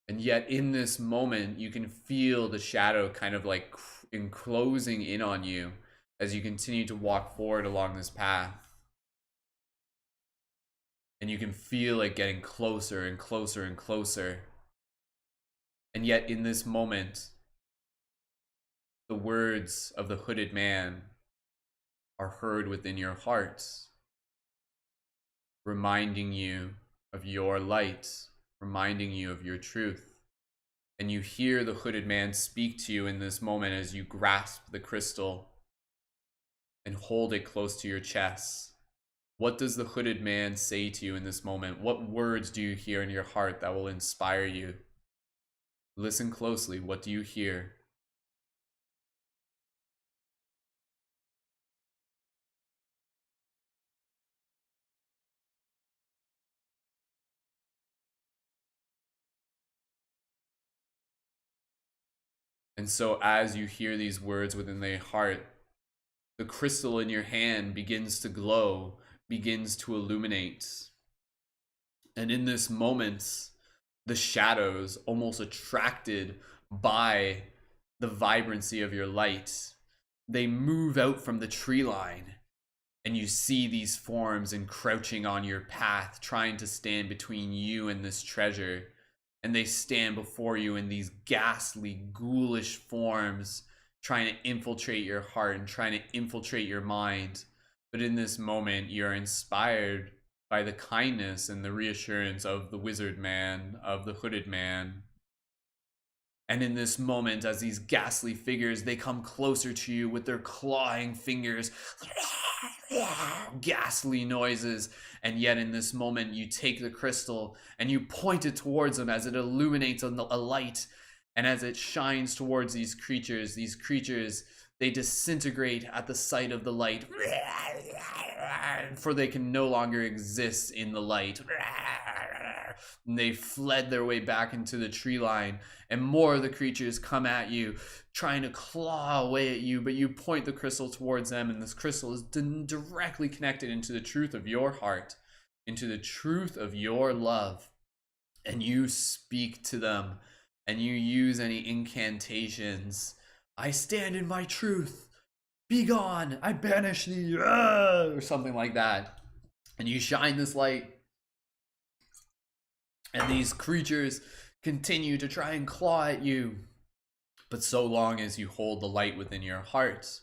And yet in this moment, you can feel the shadow kind of like enclosing in on you as you continue to walk forward along this path. And you can feel it getting closer and closer and closer. And yet in this moment, the words of the hooded man are heard within your hearts, reminding you of your light, reminding you of your truth. And you hear the hooded man speak to you in this moment as you grasp the crystal and hold it close to your chest. What does the hooded man say to you in this moment? What words do you hear in your heart that will inspire you? Listen closely. What do you hear? And so as you hear these words within their heart, the crystal in your hand begins to glow, begins to illuminate. And in this moment, the shadows, almost attracted by the vibrancy of your light, they move out from the tree line, and you see these forms encroaching on your path, trying to stand between you and this treasure. And they stand before you in these ghastly, ghoulish forms, trying to infiltrate your heart and trying to infiltrate your mind. But in this moment, you're inspired by the kindness and the reassurance of the wizard man, of the hooded man. And in this moment, as these ghastly figures, they come closer to you with their clawing fingers, ghastly noises. And yet in this moment, you take the crystal and you point it towards them as it illuminates a light. And as it shines towards these creatures, they disintegrate at the sight of the light, for they can no longer exist in the light. And they fled their way back into the tree line, and more of the creatures come at you, trying to claw away at you, but you point the crystal towards them, and this crystal is directly connected into the truth of your heart, into the truth of your love. And you speak to them, and you use any incantations. I stand in my truth. Be gone. I banish thee. Or something like that. And you shine this light. And these creatures continue to try and claw at you. But so long as you hold the light within your heart,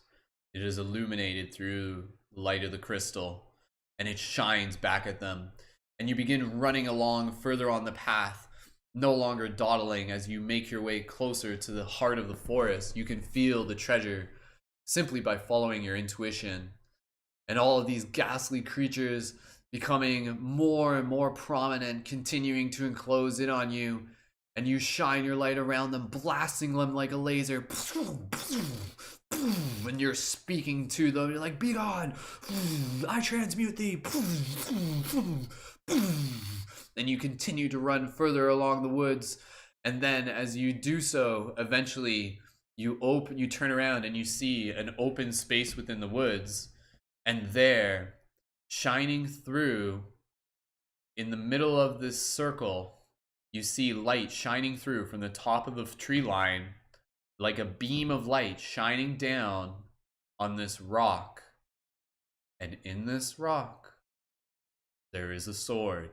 it is illuminated through the light of the crystal. And it shines back at them. And you begin running along further on the path, no longer dawdling. As you make your way closer to the heart of the forest, you can feel the treasure simply by following your intuition. And all of these ghastly creatures becoming more and more prominent, continuing to enclose in on you, and you shine your light around them, blasting them like a laser. And you're speaking to them. You're like, be gone. I transmute thee. And you continue to run further along the woods. And then as you do so, eventually you turn around and you see an open space within the woods. And there, shining through, in the middle of this circle, you see light shining through from the top of the tree line, like a beam of light shining down on this rock. And in this rock, there is a sword.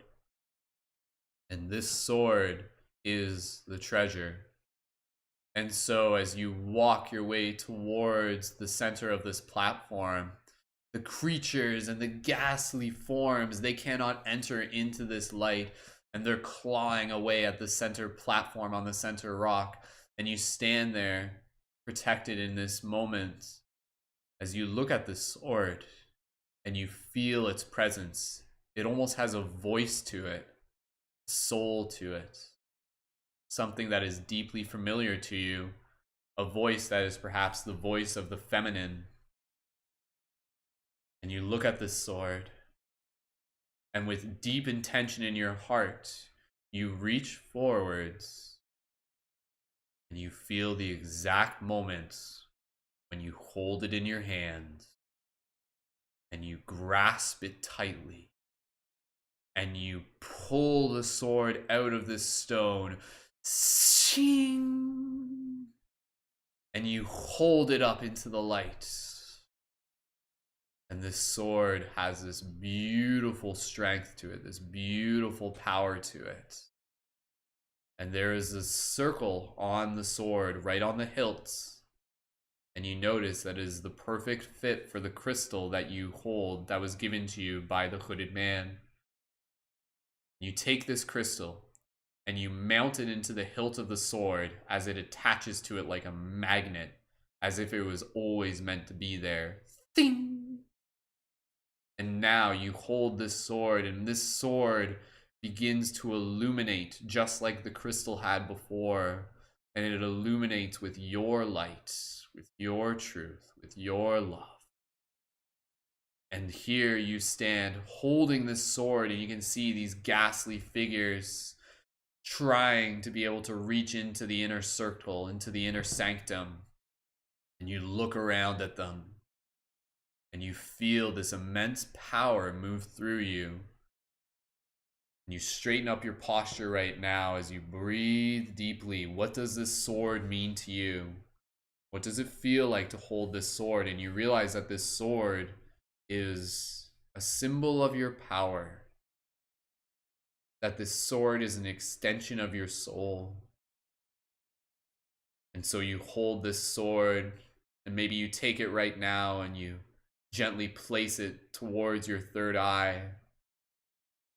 And this sword is the treasure. And so as you walk your way towards the center of this platform, the creatures and the ghastly forms, they cannot enter into this light, and they're clawing away at the center platform on the center rock. And you stand there protected in this moment as you look at the sword and you feel its presence. It almost has a voice to it, soul to it, something that is deeply familiar to you, a voice that is perhaps the voice of the feminine. And you look at this sword, and with deep intention in your heart, you reach forwards, and you feel the exact moment when you hold it in your hand, and you grasp it tightly, and you pull the sword out of this stone, and you hold it up into the light. And this sword has this beautiful strength to it, this beautiful power to it. And there is this circle on the sword, right on the hilt. And you notice that it is the perfect fit for the crystal that you hold, that was given to you by the hooded man. You take this crystal and you mount it into the hilt of the sword as it attaches to it like a magnet, as if it was always meant to be there. Ding! And now you hold this sword, and this sword begins to illuminate just like the crystal had before. And it illuminates with your light, with your truth, with your love. And here you stand holding this sword, and you can see these ghastly figures trying to be able to reach into the inner circle, into the inner sanctum. And you look around at them, and you feel this immense power move through you. And you straighten up your posture right now as you breathe deeply. What does this sword mean to you? What does it feel like to hold this sword? And you realize that this sword is a symbol of your power. That this sword is an extension of your soul. And so you hold this sword, and maybe you take it right now and you gently place it towards your third eye.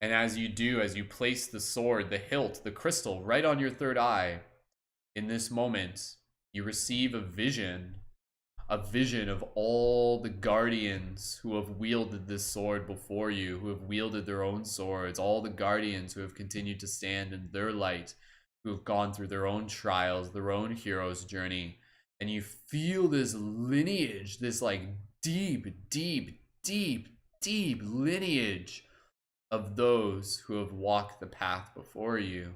And as you do, as you place the sword, the hilt, the crystal right on your third eye, in this moment, you receive a vision of all the guardians who have wielded this sword before you, who have wielded their own swords, all the guardians who have continued to stand in their light, who have gone through their own trials, their own hero's journey. And you feel this lineage, this like deep lineage of those who have walked the path before you,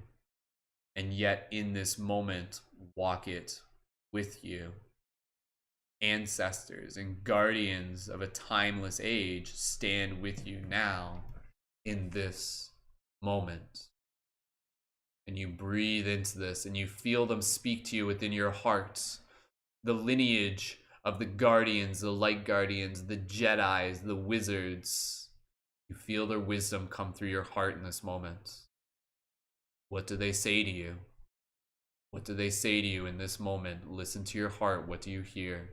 and yet in this moment walk it with you. Ancestors and guardians of a timeless age stand with you now in this moment. And you breathe into this and you feel them speak to you within your heart. The lineage of the guardians, the light guardians, the Jedis, the wizards. You feel their wisdom come through your heart in this moment. What do they say to you? What do they say to you in this moment? Listen to your heart. What do you hear?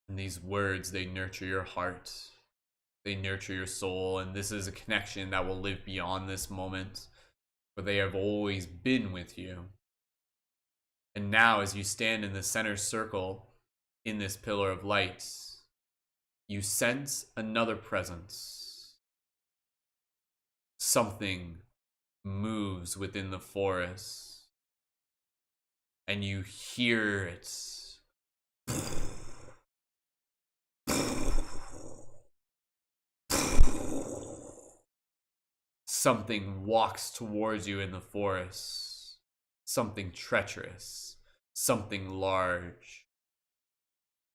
And these words, they nurture your heart. They nurture your soul. And this is a connection that will live beyond this moment, for they have always been with you. And now, as you stand in the center circle in this pillar of light, you sense another presence. Something moves within the forest, and you hear it. Something walks towards you in the forest. Something treacherous. Something large.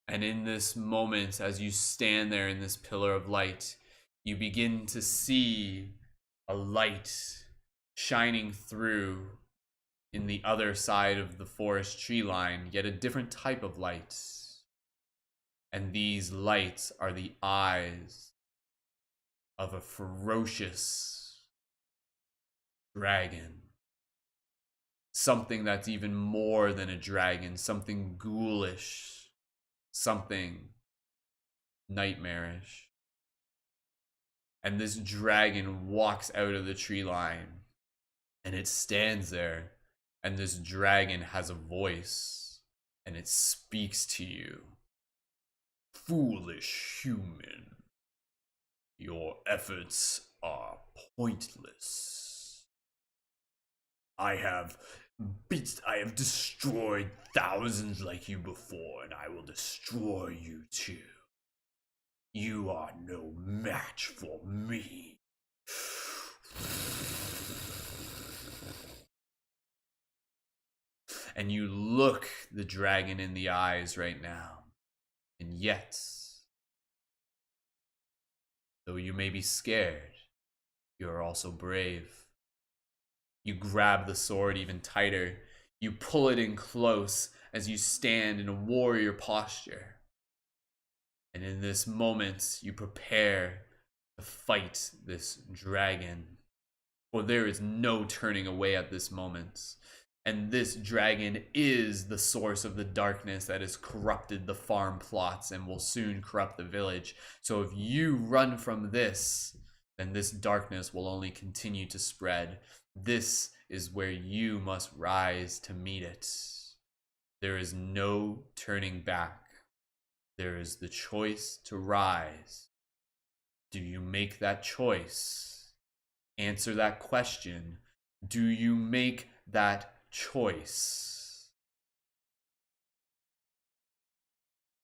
And in this moment, as you stand there in this pillar of light, you begin to see a light shining through in the other side of the forest tree line, yet a different type of light. And these lights are the eyes of a ferocious dragon. Something that's even more than a dragon, something ghoulish, something nightmarish. And this dragon walks out of the tree line, and it stands there, and this dragon has a voice, and it speaks to you. Foolish human, your efforts are pointless. I have destroyed thousands like you before, and I will destroy you too. You are no match for me. And you look the dragon in the eyes right now. And yet, though you may be scared, you are also brave. You grab the sword even tighter. You pull it in close as you stand in a warrior posture. And in this moment, you prepare to fight this dragon. For there is no turning away at this moment. And this dragon is the source of the darkness that has corrupted the farm plots and will soon corrupt the village. So if you run from this, then this darkness will only continue to spread. This is where you must rise to meet it. There is no turning back. There is the choice to rise. Do you make that choice? Answer that question. Do you make that choice?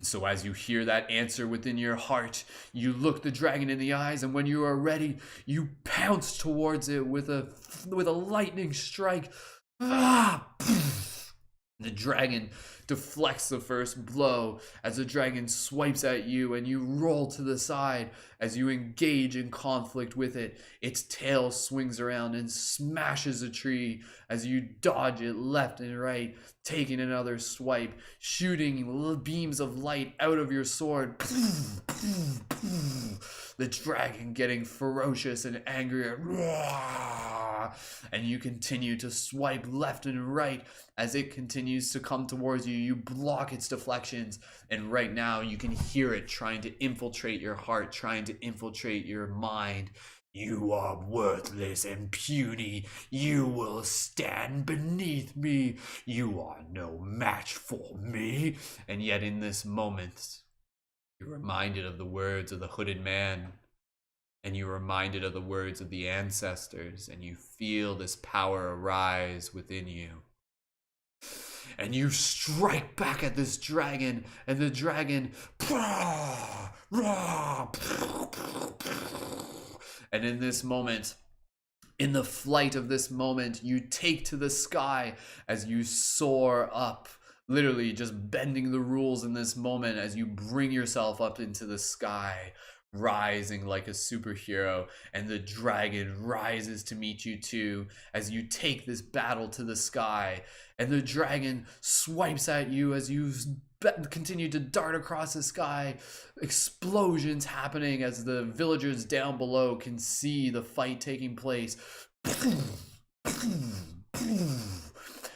So as you hear that answer within your heart, you look the dragon in the eyes, and when you are ready, you pounce towards it with a lightning strike. The dragon deflects the first blow as the dragon swipes at you, and you roll to the side as you engage in conflict with it. Its tail swings around and smashes a tree as you dodge it left and right, taking another swipe, shooting beams of light out of your sword. The dragon getting ferocious and angry, and you continue to swipe left and right as it continues to come towards you. You block its deflections, and right now you can hear it trying to infiltrate your heart, trying to infiltrate your mind. You are worthless and puny. You will stand beneath me. You are no match for me. And yet in this moment, you're reminded of the words of the hooded man, and you're reminded of the words of the ancestors, and you feel this power arise within you. And you strike back at this dragon, and the dragon, and in this moment, in the flight of this moment, you take to the sky as you soar up, literally just bending the rules in this moment as you bring yourself up into the sky, rising like a superhero, and the dragon rises to meet you too as you take this battle to the sky, and the dragon swipes at you as you continue to dart across the sky. Explosions happening as the villagers down below can see the fight taking place.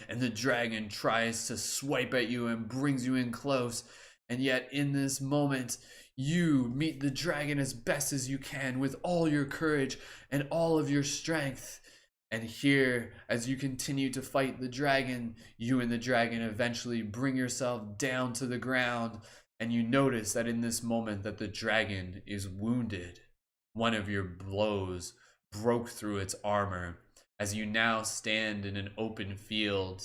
And the dragon tries to swipe at you and brings you in close, and yet in this moment you meet the dragon as best as you can with all your courage and all of your strength. And here, as you continue to fight the dragon, you and the dragon eventually bring yourself down to the ground, and you notice that in this moment that the dragon is wounded. One of your blows broke through its armor as you now stand in an open field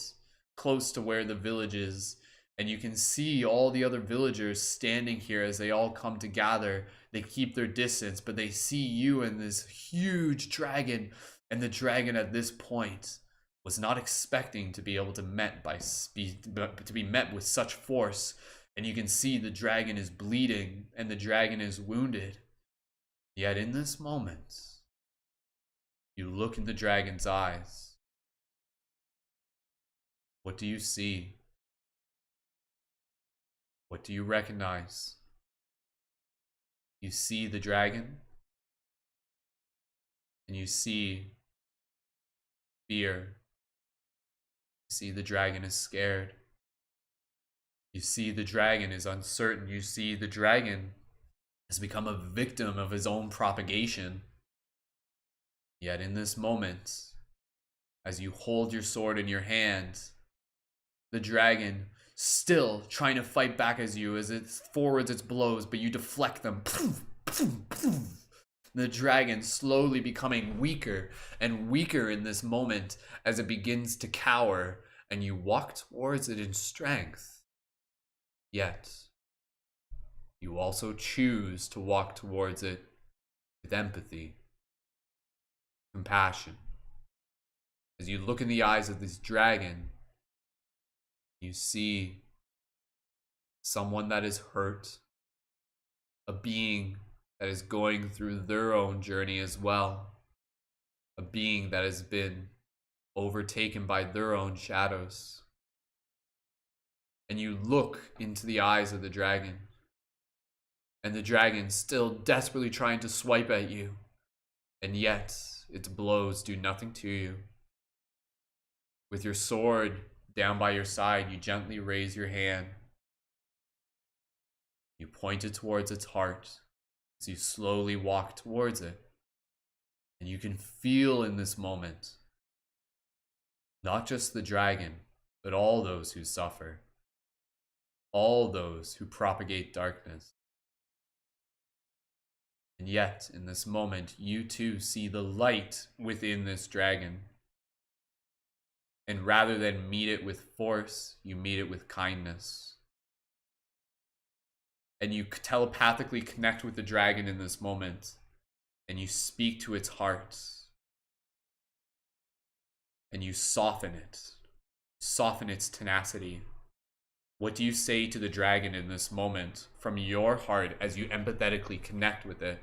close to where the village is. And you can see all the other villagers standing here as they all come to gather. They keep their distance, but they see you and this huge dragon. And the dragon at this point was not expecting to be able to be met with such force. And you can see the dragon is bleeding and the dragon is wounded. Yet in this moment, you look in the dragon's eyes. What do you see? What do you recognize? You see the dragon, and you see fear. You see the dragon is scared. You see the dragon is uncertain. You see the dragon has become a victim of his own propagation. Yet in this moment, as you hold your sword in your hand, the dragon still trying to fight back as you, as it forwards its blows, but you deflect them. The dragon slowly becoming weaker and weaker in this moment as it begins to cower, and you walk towards it in strength. Yet, you also choose to walk towards it with empathy, compassion. As you look in the eyes of this dragon, you see someone that is hurt, a being that is going through their own journey as well, a being that has been overtaken by their own shadows. And you look into the eyes of the dragon, and the dragon still desperately trying to swipe at you, and yet its blows do nothing to you. With your sword down by your side, you gently raise your hand. You point it towards its heart as you slowly walk towards it. And you can feel in this moment, not just the dragon, but all those who suffer, all those who propagate darkness. And yet, in this moment, you too see the light within this dragon. And rather than meet it with force, you meet it with kindness. And you telepathically connect with the dragon in this moment. And you speak to its heart. And you soften it. soften its tenacity. What do you say to the dragon in this moment from your heart as you empathetically connect with it?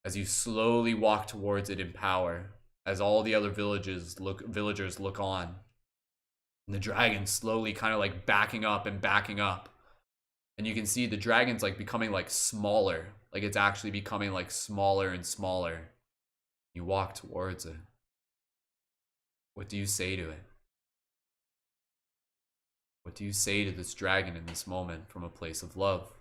As you slowly walk towards it in power, as all the other villagers look on, and the dragon slowly kind of like backing up and backing up, and you can see the dragon's like becoming like smaller, like it's actually becoming like smaller and smaller. You walk towards it. What do you say to it? What do you say to this dragon in this moment from a place of love?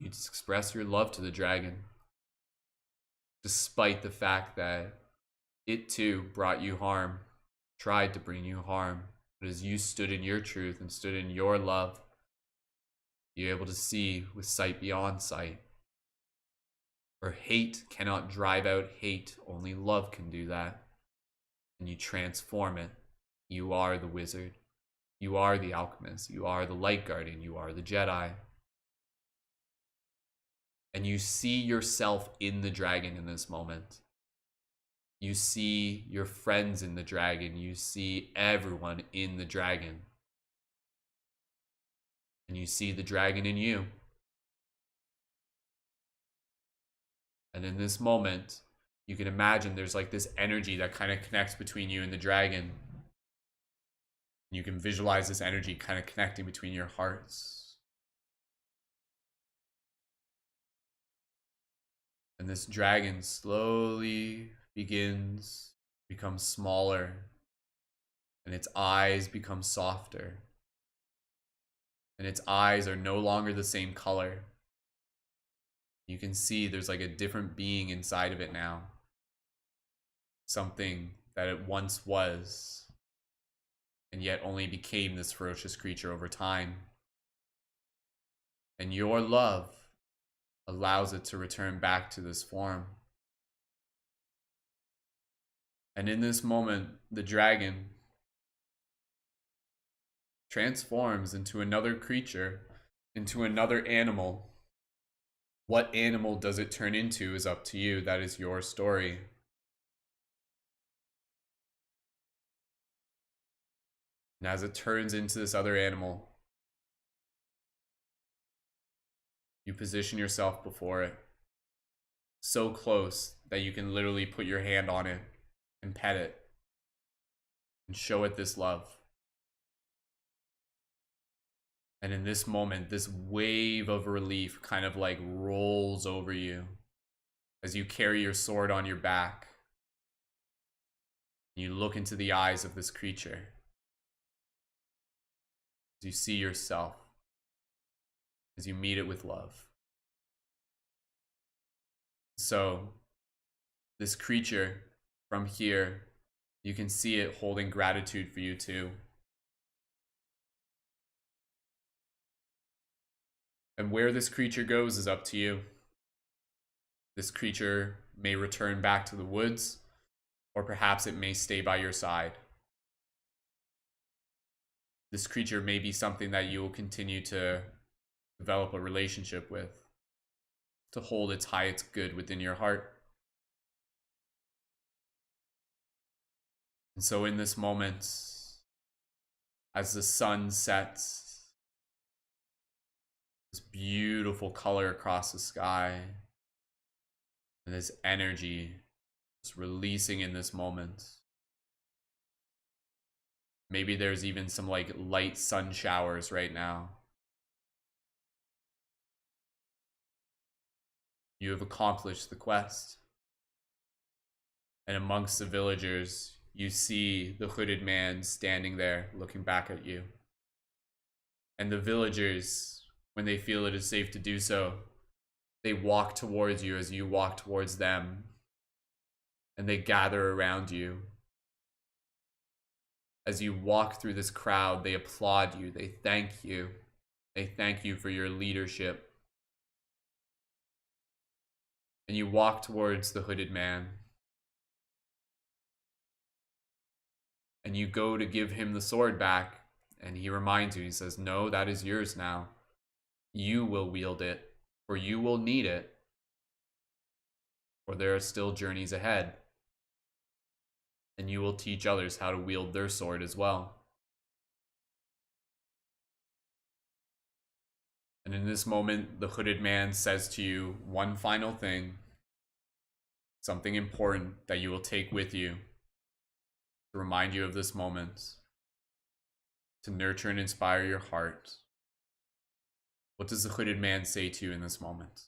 You just express your love to the dragon, despite the fact that it too brought you harm, tried to bring you harm. But as you stood in your truth and stood in your love, you're able to see with sight beyond sight. For hate cannot drive out hate, only love can do that. And you transform it. You are the wizard. You are the alchemist. You are the light guardian. You are the Jedi. And you see yourself in the dragon in this moment. You see your friends in the dragon. You see everyone in the dragon. And you see the dragon in you. And in this moment, you can imagine there's like this energy that kind of connects between you and the dragon. You can visualize this energy kind of connecting between your hearts. And this dragon slowly begins to become smaller, and its eyes become softer. And its eyes are no longer the same color. You can see there's like a different being inside of it now. Something that it once was, and yet only became this ferocious creature over time. And your love allows it to return back to this form. And in this moment, the dragon transforms into another creature, into another animal. What animal does it turn into is up to you. That is your story. And as it turns into this other animal, you position yourself before it, so close that you can literally put your hand on it and pet it and show it this love. And in this moment, this wave of relief kind of like rolls over you as you carry your sword on your back. You look into the eyes of this creature. As you see yourself, as you meet it with love. So, this creature from here, you can see it holding gratitude for you too. And where this creature goes is up to you. This creature may return back to the woods, or perhaps it may stay by your side. This creature may be something that you will continue to develop a relationship with, to hold its highest good within your heart. And so in this moment, as the sun sets, this beautiful color across the sky, and this energy is releasing in this moment. Maybe there's even some like light sun showers right now. You have accomplished the quest. And amongst the villagers, you see the hooded man standing there looking back at you. And the villagers, when they feel it is safe to do so, they walk towards you as you walk towards them. And they gather around you. As you walk through this crowd, they applaud you. They thank you. They thank you for your leadership. And you walk towards the hooded man. And you go to give him the sword back. And he reminds you, he says, no, that is yours now. You will wield it, for you will need it, for there are still journeys ahead. And you will teach others how to wield their sword as well. And in this moment, the hooded man says to you one final thing, something important that you will take with you to remind you of this moment, to nurture and inspire your heart. What does the hooded man say to you in this moment?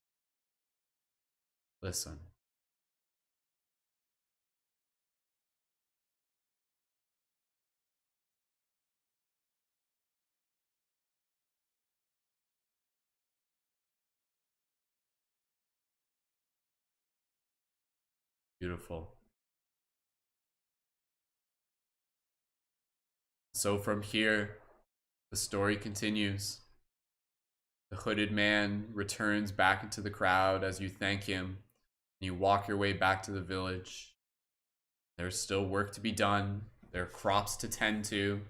Listen. Beautiful. So from here, the story continues. The hooded man returns back into the crowd as you thank him. You walk your way back to the village. There's still work to be done. There are crops to tend to.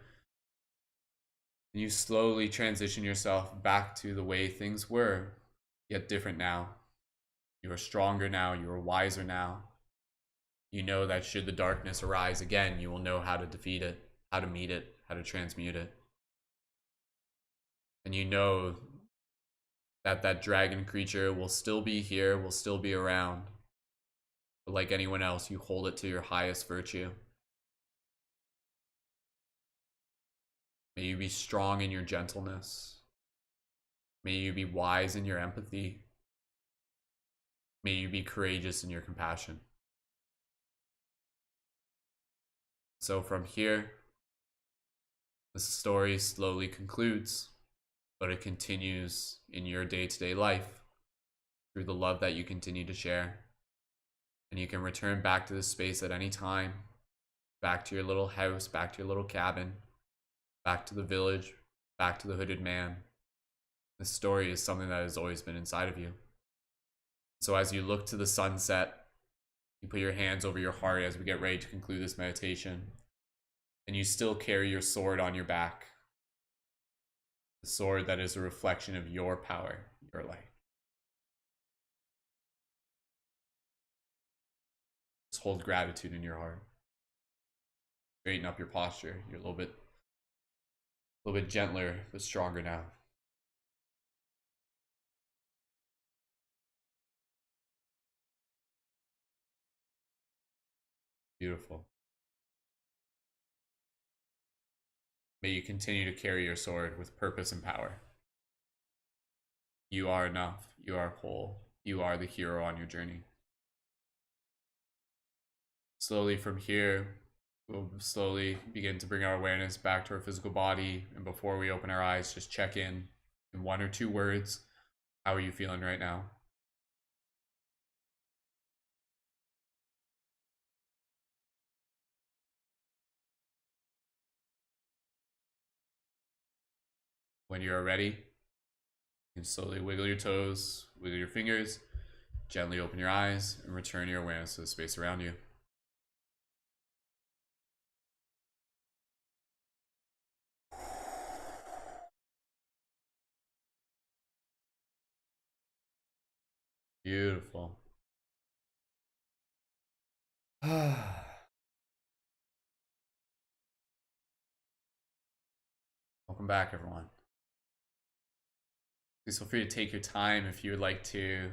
And you slowly transition yourself back to the way things were, yet different now. You are stronger now. You are wiser now. You know that should the darkness arise again, you will know how to defeat it, how to meet it, how to transmute it. And you know that that dragon creature will still be here, will still be around. But like anyone else, you hold it to your highest virtue. May you be strong in your gentleness. May you be wise in your empathy. May you be courageous in your compassion. So from here, the story slowly concludes, but it continues in your day-to-day life through the love that you continue to share. And you can return back to this space at any time, back to your little house, back to your little cabin, back to the village, back to the hooded man. This story is something that has always been inside of you. So as you look to the sunset, you put your hands over your heart as we get ready to conclude this meditation. And you still carry your sword on your back. The sword that is a reflection of your power, your light. Just hold gratitude in your heart. Straighten up your posture. You're a little bit gentler, but stronger now. Beautiful. May you continue to carry your sword with purpose and power. You are enough. You are whole. You are the hero on your journey. Slowly from here, we'll slowly begin to bring our awareness back to our physical body. And before we open our eyes, just check in 1 or 2 words. How are you feeling right now? When you are ready, you can slowly wiggle your toes, wiggle your fingers, gently open your eyes, and return your awareness to the space around you. Beautiful. Welcome back, everyone. Please feel free to take your time if you would like to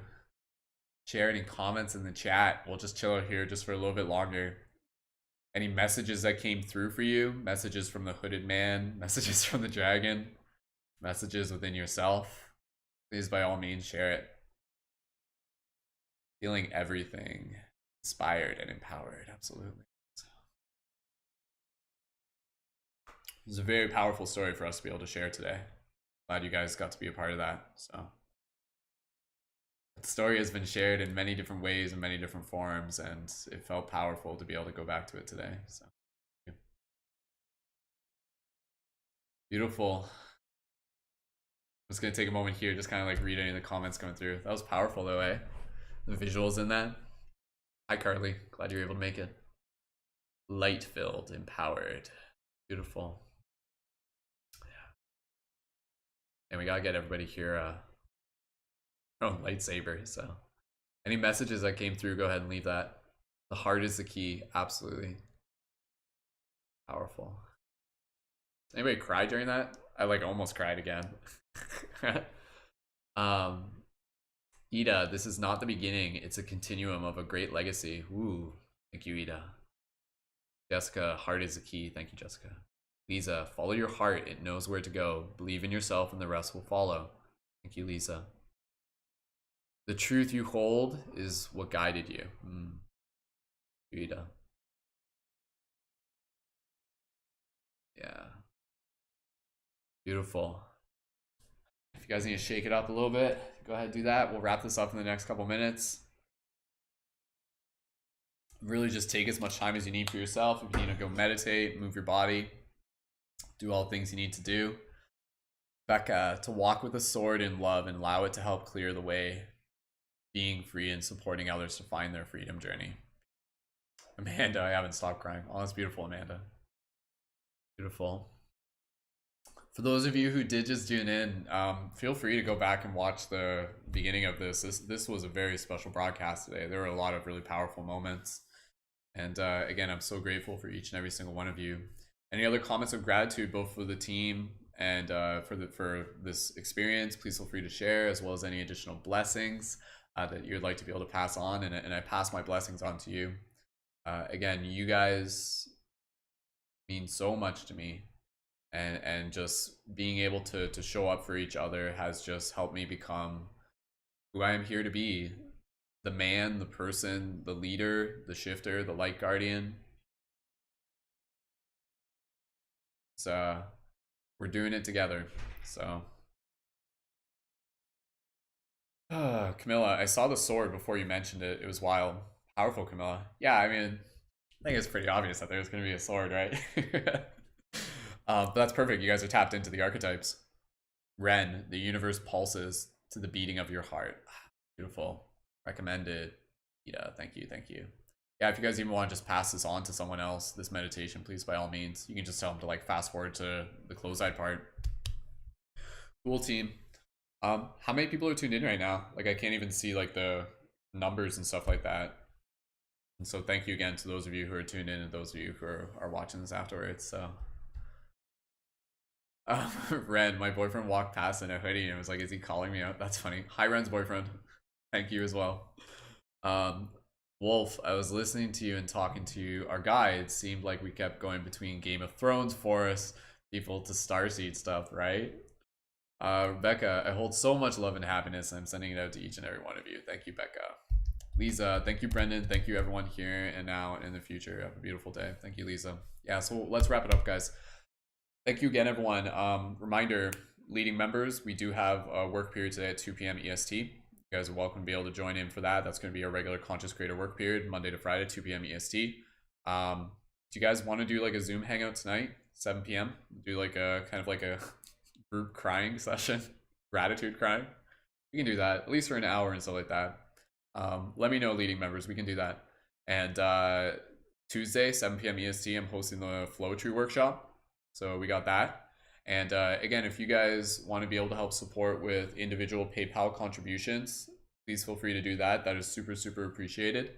share any comments in the chat. We'll just chill out here just for a little bit longer. Any messages that came through for you, messages from the hooded man, messages from the dragon, messages within yourself, please by all means share it. Feeling everything, inspired and empowered, absolutely. It was a very powerful story for us to be able to share today. Glad you guys got to be a part of that. So the story has been shared in many different ways and many different forms, and it felt powerful to be able to go back to it today. So beautiful. I'm just gonna take a moment here, just kind of like read any of the comments coming through. That was powerful though, eh? The visuals in that. Hi Carly, glad you're able to make it. Light filled, empowered, beautiful. And we gotta get everybody here their own lightsaber. So any messages that came through, go ahead and leave that. The heart is the key. Absolutely. Powerful. Anybody cry during that? I like almost cried again. Ida, this is not the beginning. It's a continuum of a great legacy. Ooh, thank you, Ida. Jessica, heart is the key. Thank you, Jessica. Lisa, follow your heart. It knows where to go. Believe in yourself and the rest will follow. Thank you, Lisa. The truth you hold is what guided you. Ida. Yeah. Beautiful. If you guys need to shake it up a little bit, go ahead and do that. We'll wrap this up in the next couple minutes. Really just take as much time as you need for yourself. If you need to go meditate, move your body, do all the things you need to do. Becca, to walk with a sword in love and allow it to help clear the way, being free and supporting others to find their freedom journey. Amanda, I haven't stopped crying. Oh, that's beautiful, Amanda. Beautiful. For those of you who did just tune in, feel free to go back and watch the beginning of this. This was a very special broadcast today. There were a lot of really powerful moments. And again, I'm so grateful for each and every single one of you. Any other comments of gratitude, both for the team and for this experience, please feel free to share, as well as any additional blessings that you'd like to be able to pass on. And I pass my blessings on to you. Again, you guys mean so much to me. And just being able to show up for each other has just helped me become who I am here to be. The man, the person, the leader, the shifter, the light guardian. So we're doing it together. So Camilla, I saw the sword before you mentioned it. It was wild. Powerful, Camilla. Yeah, I mean, I think it's pretty obvious that there's going to be a sword, right? But that's perfect. You guys are tapped into the archetypes. Ren, the universe pulses to the beating of your heart. Beautiful. Recommended. Yeah, thank you. Thank you. Yeah, if you guys even want to just pass this on to someone else, this meditation, please, by all means. You can just tell them to like fast forward to the close-eyed part. Cool, team. How many people are tuned in right now? Like, I can't even see like the numbers and stuff like that. And so thank you again to those of you who are tuned in and those of you who are watching this afterwards. So Ren, my boyfriend walked past in a hoodie and was like, is he calling me out? That's funny. Hi, Ren's boyfriend. Thank you as well. Wolf, I was listening to you and talking to you. Our guides seemed like we kept going between Game of Thrones, Forest, people to Starseed stuff, right? Rebecca, I hold so much love and happiness, and I'm sending it out to each and every one of you. Thank you, Becca. Lisa, thank you, Brendan. Thank you, everyone here and now and in the future. Have a beautiful day. Thank you, Lisa. Yeah, so let's wrap it up, guys. Thank you again, everyone. Reminder, leading members, we do have a work period today at 2 p.m. EST. You guys are welcome to be able to join in for that. That's going to be a regular Conscious Creator work period, Monday to Friday, 2 p.m. EST. Do you guys want to do like a Zoom hangout tonight, 7 p.m.? Do like a kind of like a group crying session, gratitude crying? We can do that, at least for an hour and stuff like that. Let me know, leading members. We can do that. And Tuesday, 7 p.m. EST, I'm hosting the Flow Tree workshop. So we got that. And again, if you guys want to be able to help support with individual PayPal contributions, please feel free to do that. That is super, super appreciated.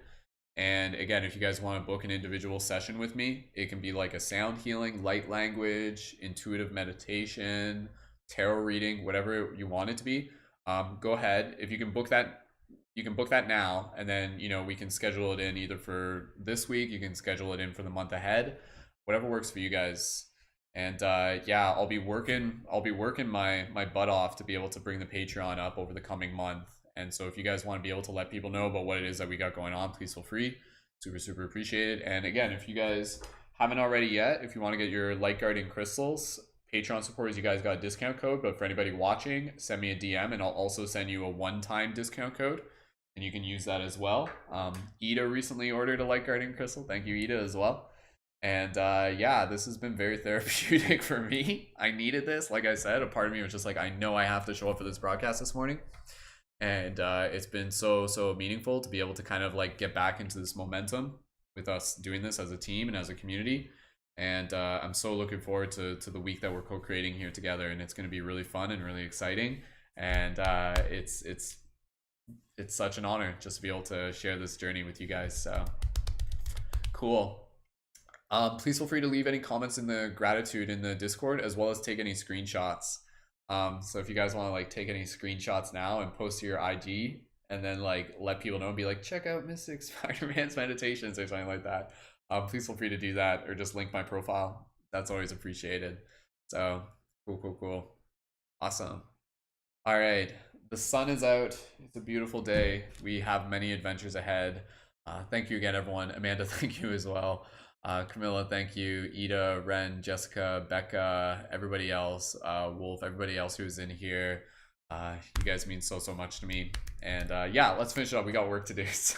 And again, if you guys want to book an individual session with me, it can be like a sound healing, light language, intuitive meditation, tarot reading, whatever you want it to be. Go ahead. If you can book that, you can book that now, and then, you know, we can schedule it in either for this week, you can schedule it in for the month ahead, whatever works for you guys. And yeah, I'll be working my butt off to be able to bring the Patreon up over the coming month. And so if you guys want to be able to let people know about what it is that we got going on, please feel free. Super, super appreciated. And again, if you guys haven't already yet, if you want to get your Light Guardian crystals, Patreon supporters, you guys got a discount code. But for anybody watching, send me a DM and I'll also send you a one-time discount code. And you can use that as well. Ida recently ordered a Light Guardian crystal. Thank you, Ida, as well. And yeah, this has been very therapeutic for me. I needed this. Like I said, a part of me was just like, I know I have to show up for this broadcast this morning. And it's been so meaningful to be able to kind of like get back into this momentum with us doing this as a team and as a community. And I'm so looking forward to the week that we're co-creating here together, and it's going to be really fun and really exciting. And it's such an honor just to be able to share this journey with you guys. So cool. Please feel free to leave any comments in the gratitude in the Discord, as well as take any screenshots. So if you guys want to like take any screenshots now and post to your IG, and then like let people know and be like, check out Mystic Spider-Man's meditations or something like that. Please feel free to do that, or just link my profile. That's always appreciated. So cool. Awesome. All right. The sun is out. It's a beautiful day. We have many adventures ahead. Thank you again, everyone. Amanda, thank you as well. Camilla, thank you. Ida, Ren, Jessica, Becca, everybody else, Wolf, everybody else who's in here. You guys mean so much to me. And yeah, let's finish it up. We got work to do. So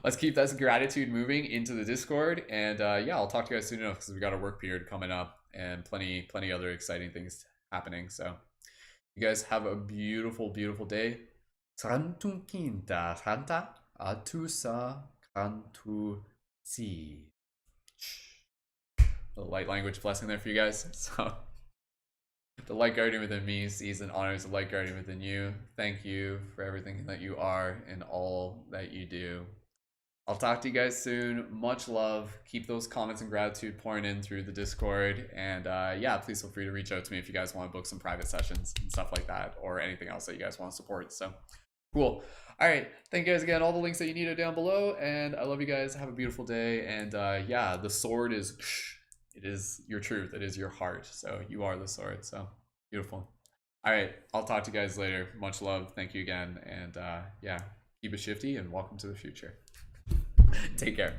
let's keep this gratitude moving into the Discord. And yeah, I'll talk to you guys soon enough, because we got a work period coming up and plenty other exciting things happening. So you guys have a beautiful day. Santun quinta, Santa, atusa, cantu, si. The light language blessing there for you guys. So the light guardian within me sees and honors the light guardian within you. Thank you for everything that you are and all that you do. I'll talk to you guys soon. Much love. Keep those comments and gratitude pouring in through the Discord. And yeah, please feel free to reach out to me if you guys want to book some private sessions and stuff like that, or anything else that you guys want to support. So cool. All right. Thank you guys again. All the links that you need are down below. And I love you guys. Have a beautiful day. And yeah, the sword is... It is your truth. It is your heart. So you are the sword. So beautiful. All right. I'll talk to you guys later. Much love. Thank you again. And yeah, keep it shifty and welcome to the future. Take care.